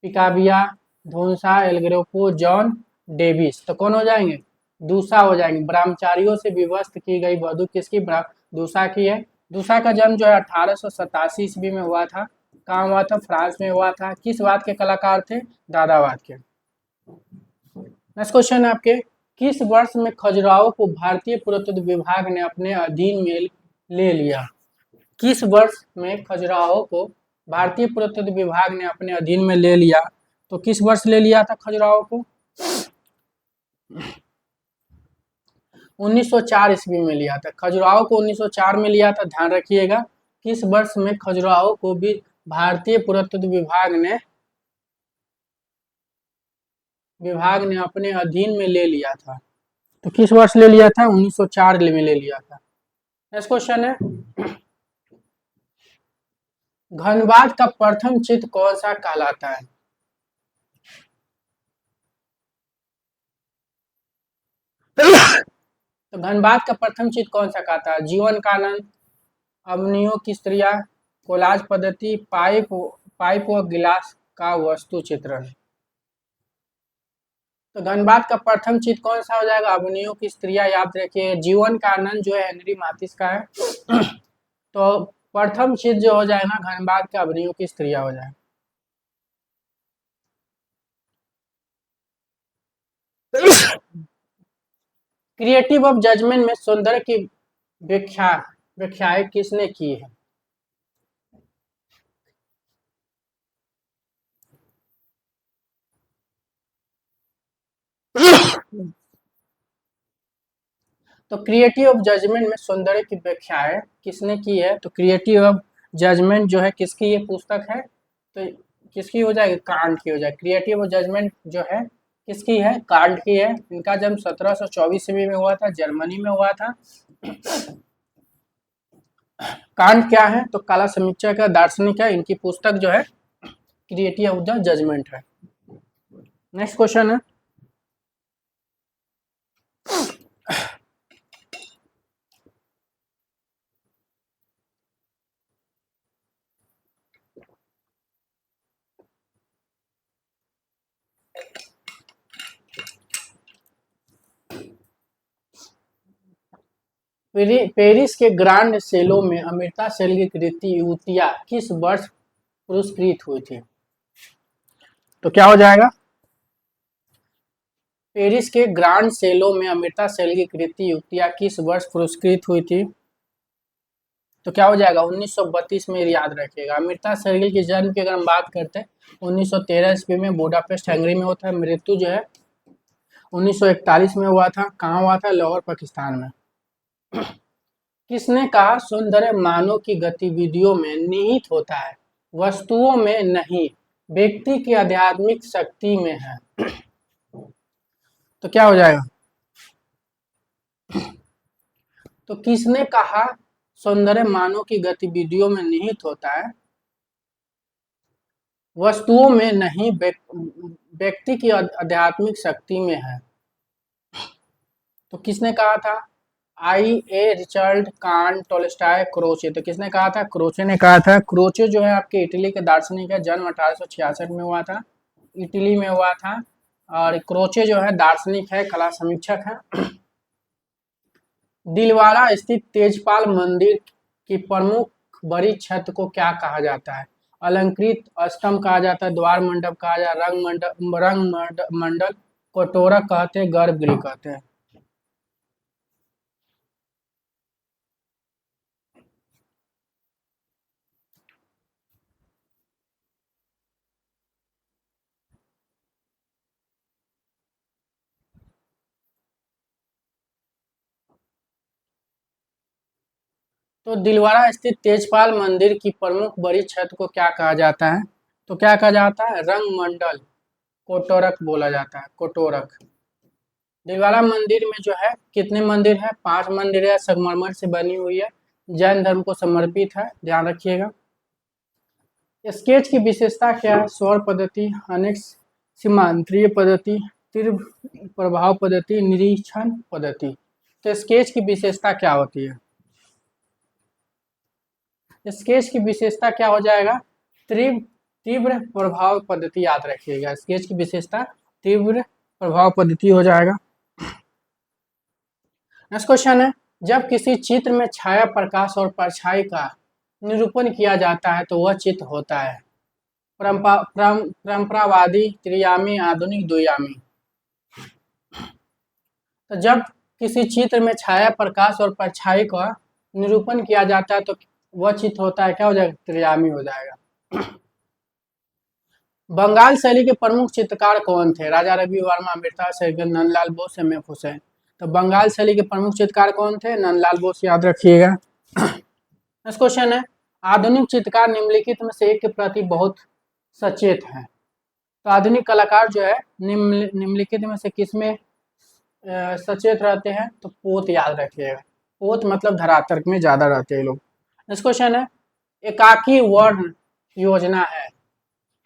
पिकाबिया, धोनसा, एल्ग्रेपो, जॉन डेविस। तो कौन हो जाएंगे? दूसा हो जाएंगे। ब्रह्मचारियों से विवस्त्र की गई वधु किसकी? दूसा की है। दूसा का जन्म जो है 1887 ईस्वी में हुआ था। कहाँ हुआ था? फ्रांस में हुआ था। किस बात के कलाकार थे? दादावाद के। नेक्स्ट क्वेश्चन है आपके, किस वर्ष में खजुराहो को भारतीय पुरातत्व विभाग ने अपने अधीन में ले लिया? किस वर्ष में खजुराहो को भारतीय पुरातत्व विभाग ने अपने अधीन में ले लिया? तो किस वर्ष ले लिया था खजुराहो को? 1904 ईस्वी में लिया था। खजुराहो को 1904 में लिया था, ध्यान रखिएगा। किस वर्ष में खजुराहो को भी भारतीय पुरातत्व विभाग ने अपने अधीन में ले लिया था? तो किस वर्ष ले लिया था? 1904 में ले लिया था। नेक्स्ट क्वेश्चन है, धनबाद का प्रथम चित्र कौन सा कहलाता है? तो धनबाद का प्रथम चित्र कौन सा कहता है? जीवन कानन, अवनियों की स्त्रियां, कोलाज पद्धति, पाइप व गिलास का वस्तु चित्रण। तो धनबाद का प्रथम चित्र कौन सा हो जाएगा? अवनियों की स्त्रियां, याद रखिए। जीवन का आनंद जो है हेनरी माथिस का है। तो प्रथम चित्र जो हो जाएगा धनबाद का अवनियों की स्त्रियां हो जाए। क्रिएटिव ऑफ जजमेंट में सौंदर्य की व्याख्याएं किसने की है? तो क्रिएटिव ऑफ जजमेंट में सौंदर्य की व्याख्याएं किसने की है? तो क्रिएटिव ऑफ जजमेंट जो है किसकी ये पुस्तक है? तो किसकी हो जाएगी? कांट की हो जाएगी। क्रिएटिव ऑफ जजमेंट जो है किसकी है? कांट की है। इनका जन्म 1724 ईस्वी में हुआ था, जर्मनी में हुआ था। कांट क्या है? तो कला समीक्षा का दार्शनिक है। इनकी पुस्तक जो है क्रिएटिव ऑफ द जजमेंट है। नेक्स्ट क्वेश्चन है, पेरिस के ग्रांड सेलो में अमृता सेल की कृति युतिया किस वर्ष पुरस्कृत हुई थी? तो क्या हो जाएगा? पेरिस के ग्रांड सेलो में अमृता सेल की कृति युतिया किस वर्ष पुरस्कृत हुई थी? तो क्या हो जाएगा? 1932 में, याद रखिएगा। अमृता सेल के जन्म की अगर हम बात करते हैं 1913 ईस्वी में बुडापेस्ट हंगरी में होता है। मृत्यु जो है 1941 में हुआ था। कहाँ हुआ था? लाहौर, पाकिस्तान में। किसने कहा सौंदर्य मानव की गतिविधियों में निहित होता है, वस्तुओं में नहीं, व्यक्ति की आध्यात्मिक शक्ति में है? तो क्या हो जाएगा? तो किसने कहा सौंदर्य मानव की गतिविधियों में निहित होता है, वस्तुओं में नहीं, व्यक्ति की आध्यात्मिक शक्ति में है? तो किसने कहा था? आई ए रिचर्ड, कांट, टोल्स्टॉय, क्रोचे। तो किसने कहा था? क्रोचे ने कहा था। क्रोचे जो है आपके इटली के दार्शनिक है। जन्म 1866 में हुआ था, इटली में हुआ था। और क्रोचे जो है दार्शनिक है, कला समीक्षक है। दिलवाड़ा स्थित तेजपाल मंदिर की प्रमुख बड़ी छत को क्या कहा जाता है? अलंकृत स्तंभ कहा जाता है, द्वार मंडप कहा जाता है, रंग मंडल, कटोरा कहते हैं, गर्भगृह कहते हैं। तो दिलवाड़ा स्थित तेजपाल मंदिर की प्रमुख बड़ी छत को क्या कहा जाता है? तो क्या कहा जाता है? रंग मंडल कोटोरक बोला जाता है, कोटोरक। दिलवाड़ा मंदिर में जो है कितने मंदिर है? 5 मंदिर है, संगमरमर से बनी हुई है, जैन धर्म को समर्पित है, ध्यान रखिएगा। स्केच की विशेषता क्या है? सौर पद्धति, अनेक सीमांतरीय पद्धति, तीव्र प्रभाव पद्धति, निरीक्षण पद्धति। तो स्केच की विशेषता क्या होती है? स्केच की विशेषता क्या हो जाएगा? तीव्र प्रभाव पद्धति, याद रखिएगा। स्केच की विशेषता तीव्र प्रभाव पद्धति हो जाएगा। नेक्स्ट क्वेश्चन है, जब किसी चित्र में छाया, प्रकाश और परछाई का निरूपण किया जाता है तो वह चित्र होता है परंपरावादी, त्रियामी, आधुनिक, द्वियामी। तो जब किसी चित्र में छाया, प्रकाश और परछाई का निरूपण किया जाता है तो वह चित्र होता है, क्या हो जाएगा? त्रियामी हो जाएगा। बंगाल शैली के प्रमुख चित्रकार कौन थे? Raja Ravi Varma, Amrita Shergill, Nandlal Bose, M F Hussain. तो बंगाल शैली के प्रमुख चित्रकार कौन थे? नंदलाल बोस, याद रखिएगा। नेक्स्ट क्वेश्चन है, आधुनिक चित्रकार निम्नलिखित में से एक के प्रति बहुत सचेत है। तो आधुनिक कलाकार जो है निम्नलिखित में से किसमें सचेत रहते हैं? तो पोत, याद रखिएगा। पोत मतलब धरातल में ज्यादा रहते हैं लोग। नेक्स्ट क्वेश्चन है, एकाकी वर्ण योजना है।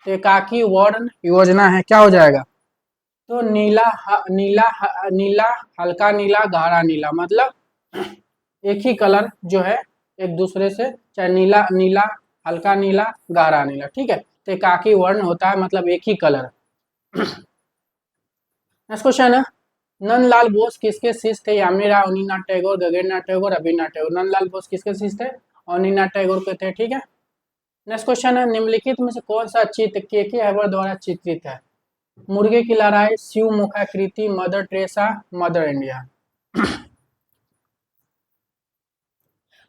तो एकाकी वर्ण योजना है, क्या हो जाएगा? तो नीला, हल्का नीला, गहरा नीला, मतलब एक ही कलर जो है एक दूसरे से, चाहे नीला, हल्का नीला, गहरा नीला, ठीक है। तो एकाकी वर्ण होता है, मतलब एक ही कलर। नेक्स्ट क्वेश्चन है, नंदलाल बोस किसके शिष्य थे? यामिनी अवनीनाथ टैगोर, गगनेन्द्रनाथ टैगोर, रवीन्द्रनाथ टैगोर। नंदलाल बोस किसके शिष्य थे? अवनीनाथ टैगोर के थे, ठीक है। नेक्स्ट क्वेश्चन है, निम्नलिखित में से कौन सा चित्र के हैबर द्वारा चित्रित है? मुर्गे की लड़ाई, शिव मुखाकृति, मदर टेरेसा, मदर इंडिया।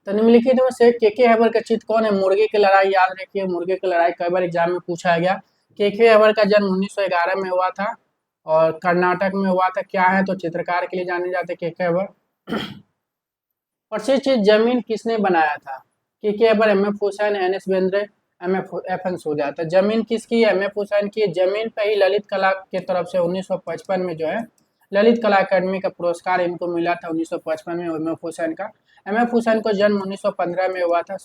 तो निम्नलिखित में से के हैबर का चित्र कौन है? मुर्गे की लड़ाई, याद रखिए। मुर्गे की लड़ाई कई बार एग्जाम में पूछा गया। के हैबर का जन्म 1911 में हुआ था और कर्नाटक में हुआ था। क्या है? तो चित्रकार के लिए जाने जाते के हैबर। प्रसिद्ध चित्र जमीन किसने बनाया था? K Hebbar, M F Husain, N S Bendre, F N Surya. तो जमीन किसकी है? एम एफ हुसैन की। जमीन पे ही ललित कला के तरफ से 1955 में जो है ललित कला अकादमी का पुरस्कार इनको मिला था 1955 में, एम एफ हुसैन का। एम एफ हुसैन को जन्म 1915 में हुआ था,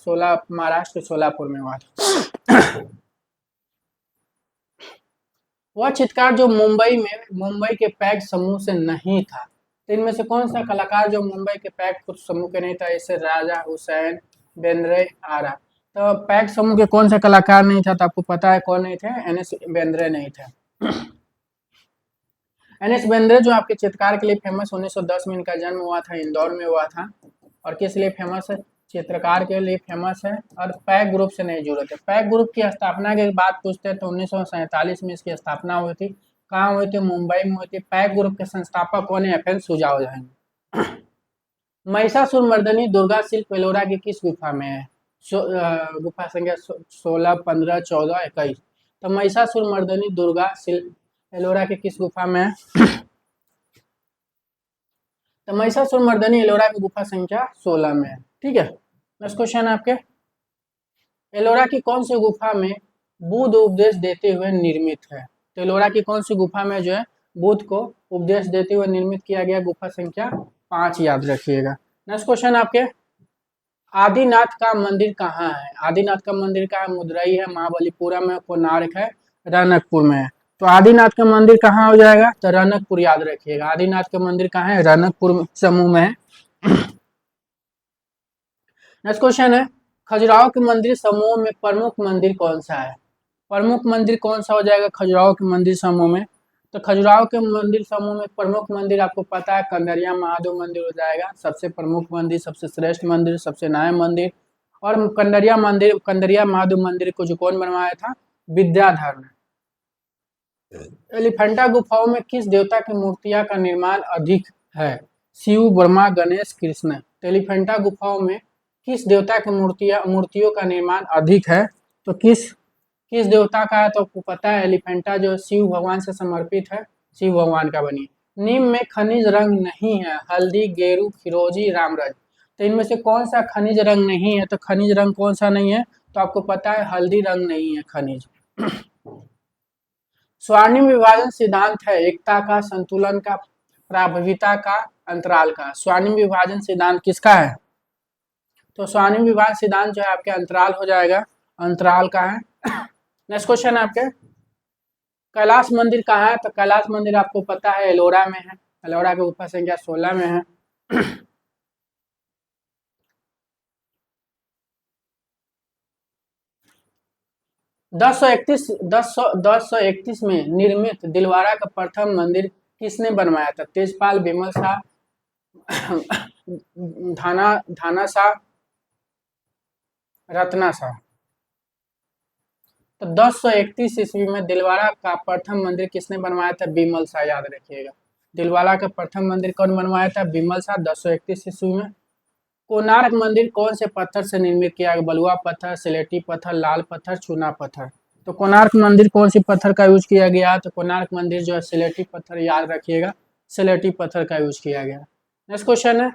महाराष्ट्र के सोलापुर में हुआ था। वह चित्रकार जो मुंबई के पैक समूह से नहीं था। तो इनमें से कौन सा कलाकार जो मुंबई के पैक कुछ समूह के नहीं था? जैसे राजा हुसैन, बेंद्रे, आरा। तो पैक समूह के कौन सा कलाकार नहीं था? तो आपको पता है कौन नहीं थे? एन एस बेंद्रे नहीं थे। एन एस बेंद्रे जो आपके चित्रकार के लिए फेमस, 1910 में इनका जन्म हुआ था, इंदौर में हुआ था। और किस लिए फेमस है? चित्रकार के लिए फेमस है और पैक ग्रुप से नहीं जुड़े थे। पैक ग्रुप की स्थापना की बात पूछते हैं तो 1947 में इसकी स्थापना हुई थी। कहाँ हुई थी? मुंबई में हुई थी। पैक ग्रुप के संस्थापक कौन है? एफ एन सूजा हो जाएंगे। महिषासुर मर्दनी दुर्गा शिल्प एलोरा की किस गुफा में है? गुफा संख्या 16, 15, 14, 21। तो महिषासुर मर्दनी दुर्गा शिल्प एलोरा के किस गुफा में है? तो महिषासुर मर्दनी एलोरा की गुफा संख्या 16 में है, ठीक है। नेक्स्ट क्वेश्चन है आपके, एलोरा की कौन सी गुफा में बुद्ध उपदेश देते हुए निर्मित है? तो एलोरा की कौन सी गुफा में जो है बुद्ध को उपदेश देते हुए निर्मित किया गया? गुफा संख्या 5, याद रखिएगा। नेक्स्ट क्वेश्चन आपके, आदिनाथ का मंदिर कहाँ है? आदिनाथ का मंदिर कहाँ है? मदुरई है, महाबलीपुरम है, कोणार्क है, रनकपुर में है। तो आदिनाथ का मंदिर कहाँ हो जाएगा? तो रनकपुर, याद रखिएगा। आदिनाथ का मंदिर कहाँ है? रनकपुर समूह में है। नेक्स्ट क्वेश्चन है, खजुराहो के मंदिर समूह में प्रमुख मंदिर कौन सा है? प्रमुख मंदिर कौन सा हो जाएगा खजुराहो के मंदिर समूह में? तो खजुराहो के मंदिर समूह में प्रमुख मंदिर आपको पता है कंदरिया महादेव मंदिर हो जाएगा, सबसे प्रमुख मंदिर, सबसे श्रेष्ठ मंदिर, सबसे नया मंदिर। और कंदरिया महादेव मंदिर को जो कौन बनवाया था? विद्याधर ने। एलिफेंटा गुफाओं में किस देवता की मूर्तियां का निर्माण अधिक है? शिव, ब्रह्मा, गणेश, कृष्ण। तो एलिफेंटा गुफाओं में किस देवता की मूर्तियों का निर्माण अधिक है? तो किस देवता का है? तो आपको पता है एलिफेंटा जो शिव भगवान से समर्पित है, शिव भगवान का बनी। नीम में खनिज रंग नहीं है, हल्दी, गेरू, फिरोजी, रामरज। तो इनमें से कौन सा खनिज रंग नहीं है? तो खनिज रंग कौन सा नहीं है? तो आपको पता है हल्दी रंग नहीं है खनिज। स्वर्णिम विभाजन सिद्धांत है एकता का, संतुलन का, प्रभाविता का, अंतराल का। स्वर्णिम विभाजन सिद्धांत किसका है? तो स्वर्णिम विभाजन सिद्धांत जो है आपके अंतराल हो जाएगा, अंतराल का है। नेक्स्ट क्वेश्चन है आपके, कैलाश मंदिर कहाँ है? तो कैलाश मंदिर आपको पता है एलोरा में है, एलोरा के गुफा संख्या 16 में है। 1031 में निर्मित दिलवाड़ा का प्रथम मंदिर किसने बनवाया था? तेजपाल, बिमल शाह, धाना शाह, रत्ना शाह। तो 1031 ईस्वी में दिलवाड़ा का प्रथम मंदिर किसने बनवाया था? बिमल शाह, याद रखिएगा। दिलवाड़ा का प्रथम मंदिर कौन बनवाया था? बिमल शाह, 1031 ईस्वी में। कोणार्क मंदिर कौन से पत्थर से निर्मित किया गया? बलुआ पत्थर, सिलेटी पत्थर, लाल पत्थर, चूना पत्थर। तो कोणार्क मंदिर कौन सी पत्थर का यूज किया गया? तो कोणार्क मंदिर जो है सिलेटी पत्थर, याद रखिएगा, सिलेटी पत्थर का यूज किया गया। नेक्स्ट क्वेश्चन है,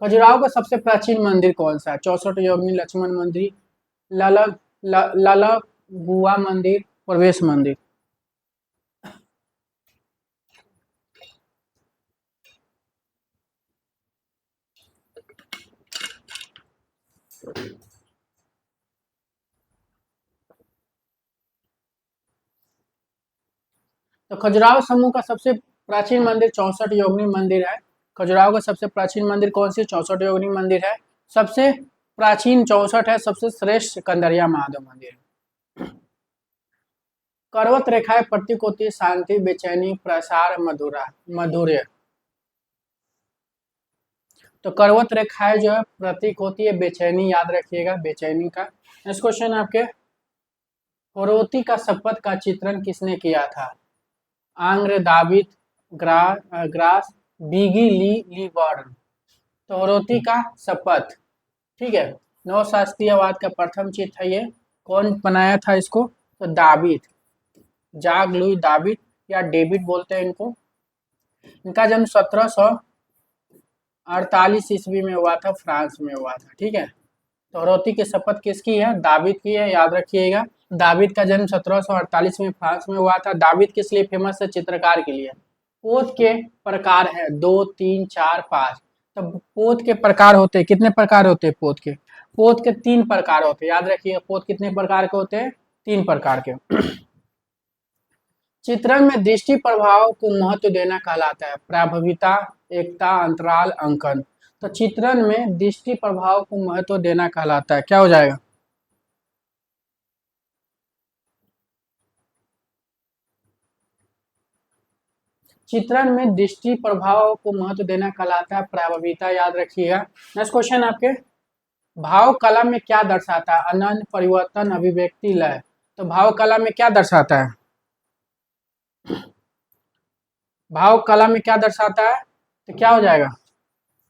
खजुराहो का सबसे प्राचीन मंदिर कौन सा है? 64 योगिनी लक्ष्मण मंदिर, ललगुआ मंदिर, प्रवेश मंदिर। तो खजुराहो समूह का सबसे प्राचीन मंदिर 64 योगिनी मंदिर है। खजुराहो का सबसे प्राचीन मंदिर कौन सी? 64 योगिनी मंदिर है। सबसे प्राचीन 64 है, सबसे श्रेष्ठ कंदरिया महादेव मंदिर। पर्वत रेखाएं प्रतीक होती है शांति, बेचैनी, प्रसार, मधुर्य। तो पर्वत रेखाएं जो है प्रतीक होती है बेचैनी, याद रखिएगा, बेचैनी का। नेक्स्ट क्वेश्चन आपके, होरोती का शपथ का चित्रण किसने किया था? आंग्र, दाविद, ग्रास, बिगी ली वार्न। तो होरोती का शपथ, ठीक है, नव शास्त्रीयवाद का प्रथम चित्र है ये। कौन बनाया था इसको? तो दाविद, जाग लुई दाविद या डेविड बोलते हैं इनको। इनका जन्म 1748 ईस्वी में हुआ था, फ्रांस में हुआ था, ठीक है। तो होरोती की शपथ किसकी है? दाविद की है, याद रखिएगा। दाविद का जन्म 1748 में फ्रांस में हुआ था। दाविद किस लिए फेमस है? चित्रकार के लिए। पोत के प्रकार है 2, 3, 4, 5। तो पोत के प्रकार होते हैं, कितने प्रकार होते हैं पोत के? पोत के 3 प्रकार होते हैं, याद रखिएगा। पोत कितने प्रकार के होते हैं? 3 प्रकार के। चित्रण में दृष्टि प्रभाव को महत्व देना कहलाता है, प्रभाविता, एकता, अंतराल, अंकन। तो चित्रण में दृष्टि प्रभाव को महत्व देना कहलाता है, क्या हो जाएगा? चित्रण में दृष्टि प्रभाव को महत्व देना कहलाता है, प्रभाविता, याद रखिएगा। नेक्स्ट क्वेश्चन आपके, भाव कला में क्या दर्शाता है? अनन्य, परिवर्तन, अभिव्यक्ति, लय। तो भाव कला में क्या दर्शाता है? भाव कला में क्या दर्शाता है? तो क्या हो जाएगा?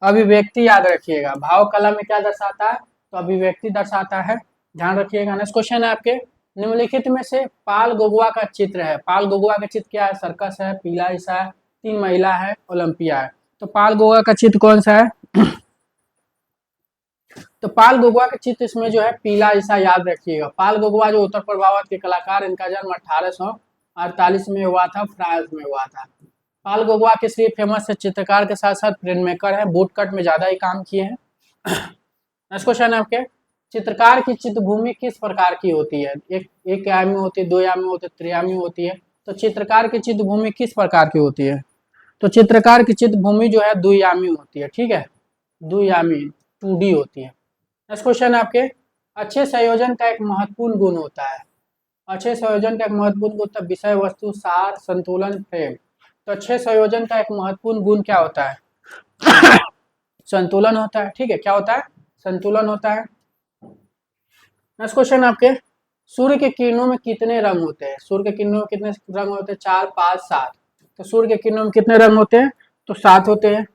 अभिव्यक्ति, याद रखिएगा। भाव कला में क्या दर्शाता है? तो अभिव्यक्ति दर्शाता है, ध्यान रखिएगा। नेक्स्ट क्वेश्चन है आपके, निम्नलिखित में से पाल गोगुआ का चित्र है। पाल गोगुआ का चित्र क्या है? सर्कस है, पीला ईसा है, 3 महिला है, ओलंपिया है। तो पाल गोगुआ का चित्र कौन सा है? तो पाल गोगुआ का चित्र इसमें जो है पीला ईसा, याद रखिएगा। पाल गोगुआ जो उत्तर प्रभावत के कलाकार, इनका जन्म 1848 में हुआ था, फ्रांस में हुआ था। पाल गोगुआ किस लिए फेमस है? चित्रकार के साथ साथ प्रिंट मेकर है, बूट कट में ज्यादा ही काम किए हैं। नेक्स्ट क्वेश्चन है आपके, चित्रकार की चित्रभूमि किस प्रकार की होती है? एक आयामी होती है, 2 आयामी होती है, त्रियामी होती है। तो चित्रकार की चित्रभूमि किस प्रकार की होती है? तो चित्रकार की चित्रभूमि जो है द्वियामी होती है, ठीक है, द्वियामी, 2D होती है। नेक्स्ट क्वेश्चन आपके, अच्छे संयोजन का एक महत्वपूर्ण गुण होता है। अच्छे संयोजन का एक महत्वपूर्ण गुण होता है विषय वस्तु, सार, संतुलन, प्रेम। तो अच्छे संयोजन का एक महत्वपूर्ण गुण क्या होता है? संतुलन होता है, ठीक है, क्या होता है? संतुलन होता है। नेक्स्ट क्वेश्चन आपके, सूर्य के किरणों में कितने रंग होते हैं? सूर्य के किरणों में कितने रंग होते हैं? 4, 5, 7। तो सूर्य के किरणों में कितने रंग होते हैं? तो 7 होते हैं।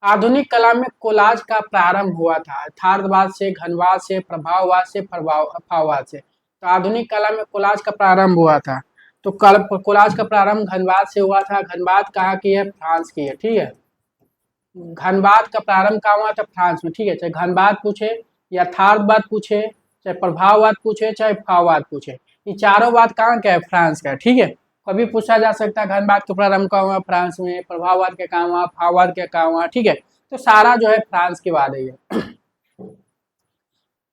आधुनिक कला में कोलाज का प्रारंभ हुआ था, यथार्थवाद से, घनवाद से, प्रभाववाद से, अफाववाद से। तो आधुनिक कला में कोलाज का प्रारंभ हुआ था। तो कोलाज का प्रारंभ घनवाद से हुआ था। घनवाद कहाँ की है? फ्रांस की है, ठीक है। घनबाद का प्रारंभ कहाँ हुआ था? फ्रांस में, ठीक है। चाहे घनबाद पूछे, यथार्थवाद पूछे, चाहे प्रभाववाद पूछे, चाहे भाववाद पूछे, ये चारों बात कहाँ का है? फ्रांस का है, ठीक है। कभी पूछा जा सकता है घनबाद का प्रारंभ कहाँ हुआ? फ्रांस में। प्रभाववाद का कहाँ हुआ? भाववाद का कहाँ हुआ? ठीक है। तो सारा जो है फ्रांस की बात है।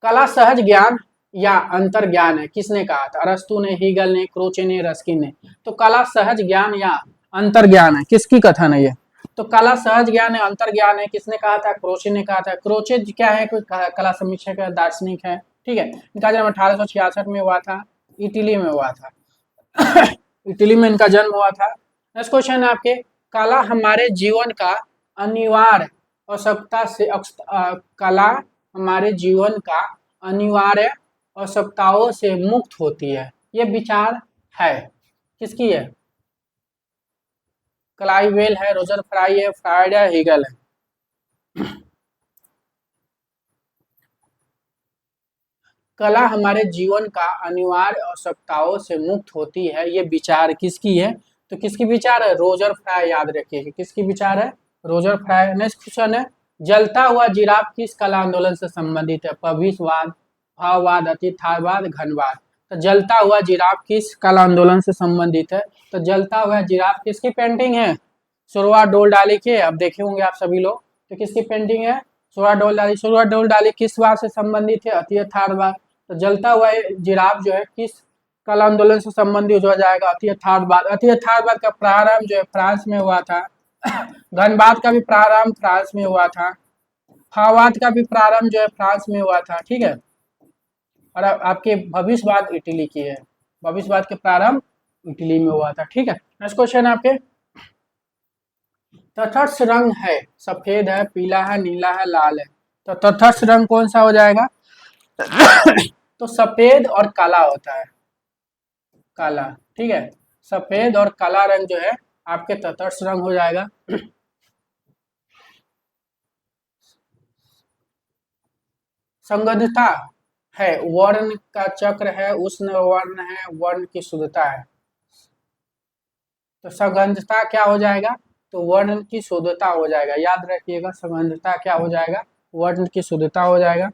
कला सहज ज्ञान या अंतर ज्ञान है, किसने कहा था? अरस्तु ने, हीगल ने, क्रोचे ने, रस्किन ने। तो कला सहज ज्ञान या अंतर ज्ञान है, किसकी कथन है ये? तो कला सहज ज्ञान है, अंतर ज्ञान है, किसने कहा था? क्रोचे ने कहा था। क्रोचे क्या है? कोई कला समीक्षक है, दार्शनिक है, ठीक है। इनका जन्म 1866 में हुआ था, इटली में हुआ था। इटली में इनका जन्म हुआ था। नेक्स्ट क्वेश्चन है आपके, कला हमारे जीवन का अनिवार्य आवश्यकता से कला हमारे जीवन का अनिवार्य आवश्यकताओं से मुक्त होती है, ये विचार है, किसकी है? क्लाइवेल है, रोजर फ्राई है, फ्राइड है, हीगल है। कला हमारे जीवन का अनिवार्य आवश्यकताओं से मुक्त होती है, ये विचार किसकी है? तो किसकी विचार है? रोजर फ्राई, याद रखिए किसकी विचार है? Roger fry. नेक्स्ट क्वेश्चन है, जलता हुआ जिराफ किस कला आंदोलन से संबंधित है? भविष्यवाद, भाववाद, अतिथावाद, घनवाद। तो जलता हुआ जिराफ किस कला आंदोलन से संबंधित है? तो जलता हुआ जिराफ किसकी पेंटिंग है? सुरवा डोल डाली के, अब देखे होंगे आप सभी लोग। तो किसकी पेंटिंग है? सुरवा डोल डाली। सुरवा डोल डाली किस वाद से संबंधित है? अतिथावाद। तो जलता हुआ जिराफ जो है किस कला आंदोलन से संबंधित हो जाएगा? अतिथावाद। अतिथावाद का प्रारंभ जो है फ्रांस में हुआ था। घनबाद का भी प्रारंभ फ्रांस में हुआ था। भाववाद का भी प्रारंभ जो है फ्रांस में हुआ था, ठीक है। और आपके भविष्यवाद इटली की है, भविष्यवाद के प्रारंभ इटली में हुआ था, ठीक है। नेक्स्ट क्वेश्चन आपके, तटस्थ रंग है, सफेद है, पीला है, नीला है, लाल है। तो तटस्थ रंग कौन सा हो जाएगा? तो सफेद और काला होता है, काला, ठीक है। सफेद और काला रंग जो है आपके तटस्थ रंग हो जाएगा। संगतता है, वर्ण का चक्र है, उष्ण वर्ण है, वर्ण की शुद्धता है। तो सगंधता क्या हो जाएगा? तो वर्ण की शुद्धता हो जाएगा, याद रखिएगा। सगंधता क्या हो जाएगा? वर्ण की शुद्धता हो जाएगा।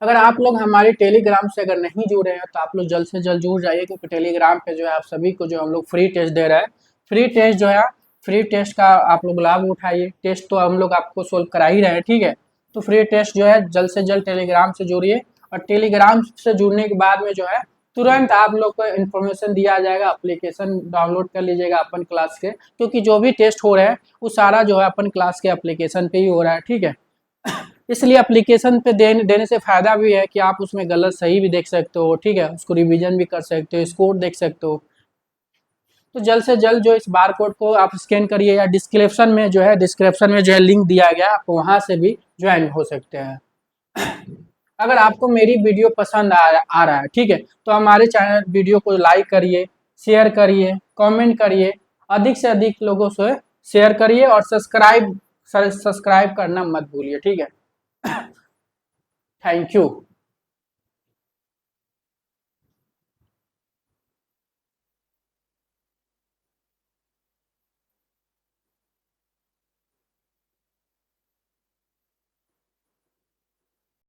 अगर आप लोग हमारे टेलीग्राम से अगर नहीं जुड़े हैं तो आप लोग जल्द से जल्द जुड़ जाइए, क्योंकि टेलीग्राम पे जो है आप सभी को जो हम लोग फ्री टेस्ट दे रहे हैं। फ्री टेस्ट जो है, फ्री टेस्ट का आप लोग लाभ उठाइए। टेस्ट तो हम लोग आपको सोल्व करा ही रहे हैं, ठीक है। तो फ्री टेस्ट जो है जल्द से जल्द टेलीग्राम से जुड़िए, और टेलीग्राम से जुड़ने के बाद में जो है तुरंत आप लोग को इन्फॉर्मेशन दिया जाएगा। एप्लीकेशन डाउनलोड कर लीजिएगा अपन क्लास के, क्योंकि जो भी टेस्ट हो रहा है वो सारा जो है अपन क्लास के एप्लीकेशन पे ही हो रहा है, ठीक है। इसलिए एप्लीकेशन पे देने से फायदा भी है कि आप उसमें गलत सही भी देख सकते हो, ठीक है। उसको रिवीजन भी कर सकते हो, स्कोर देख सकते हो। तो जल्द से जल्द जो इस बार कोड को आप स्कैन करिए, या डिस्क्रिप्शन में जो है लिंक दिया गया, आप वहां से भी ज्वाइन हो सकते हैं। अगर आपको मेरी वीडियो पसंद आ रहा है, ठीक है, तो हमारे चैनल वीडियो को लाइक करिए, शेयर करिए, कमेंट करिए, अधिक से अधिक लोगों से शेयर करिए, और सब्सक्राइब करना मत भूलिए, ठीक है। Thank you.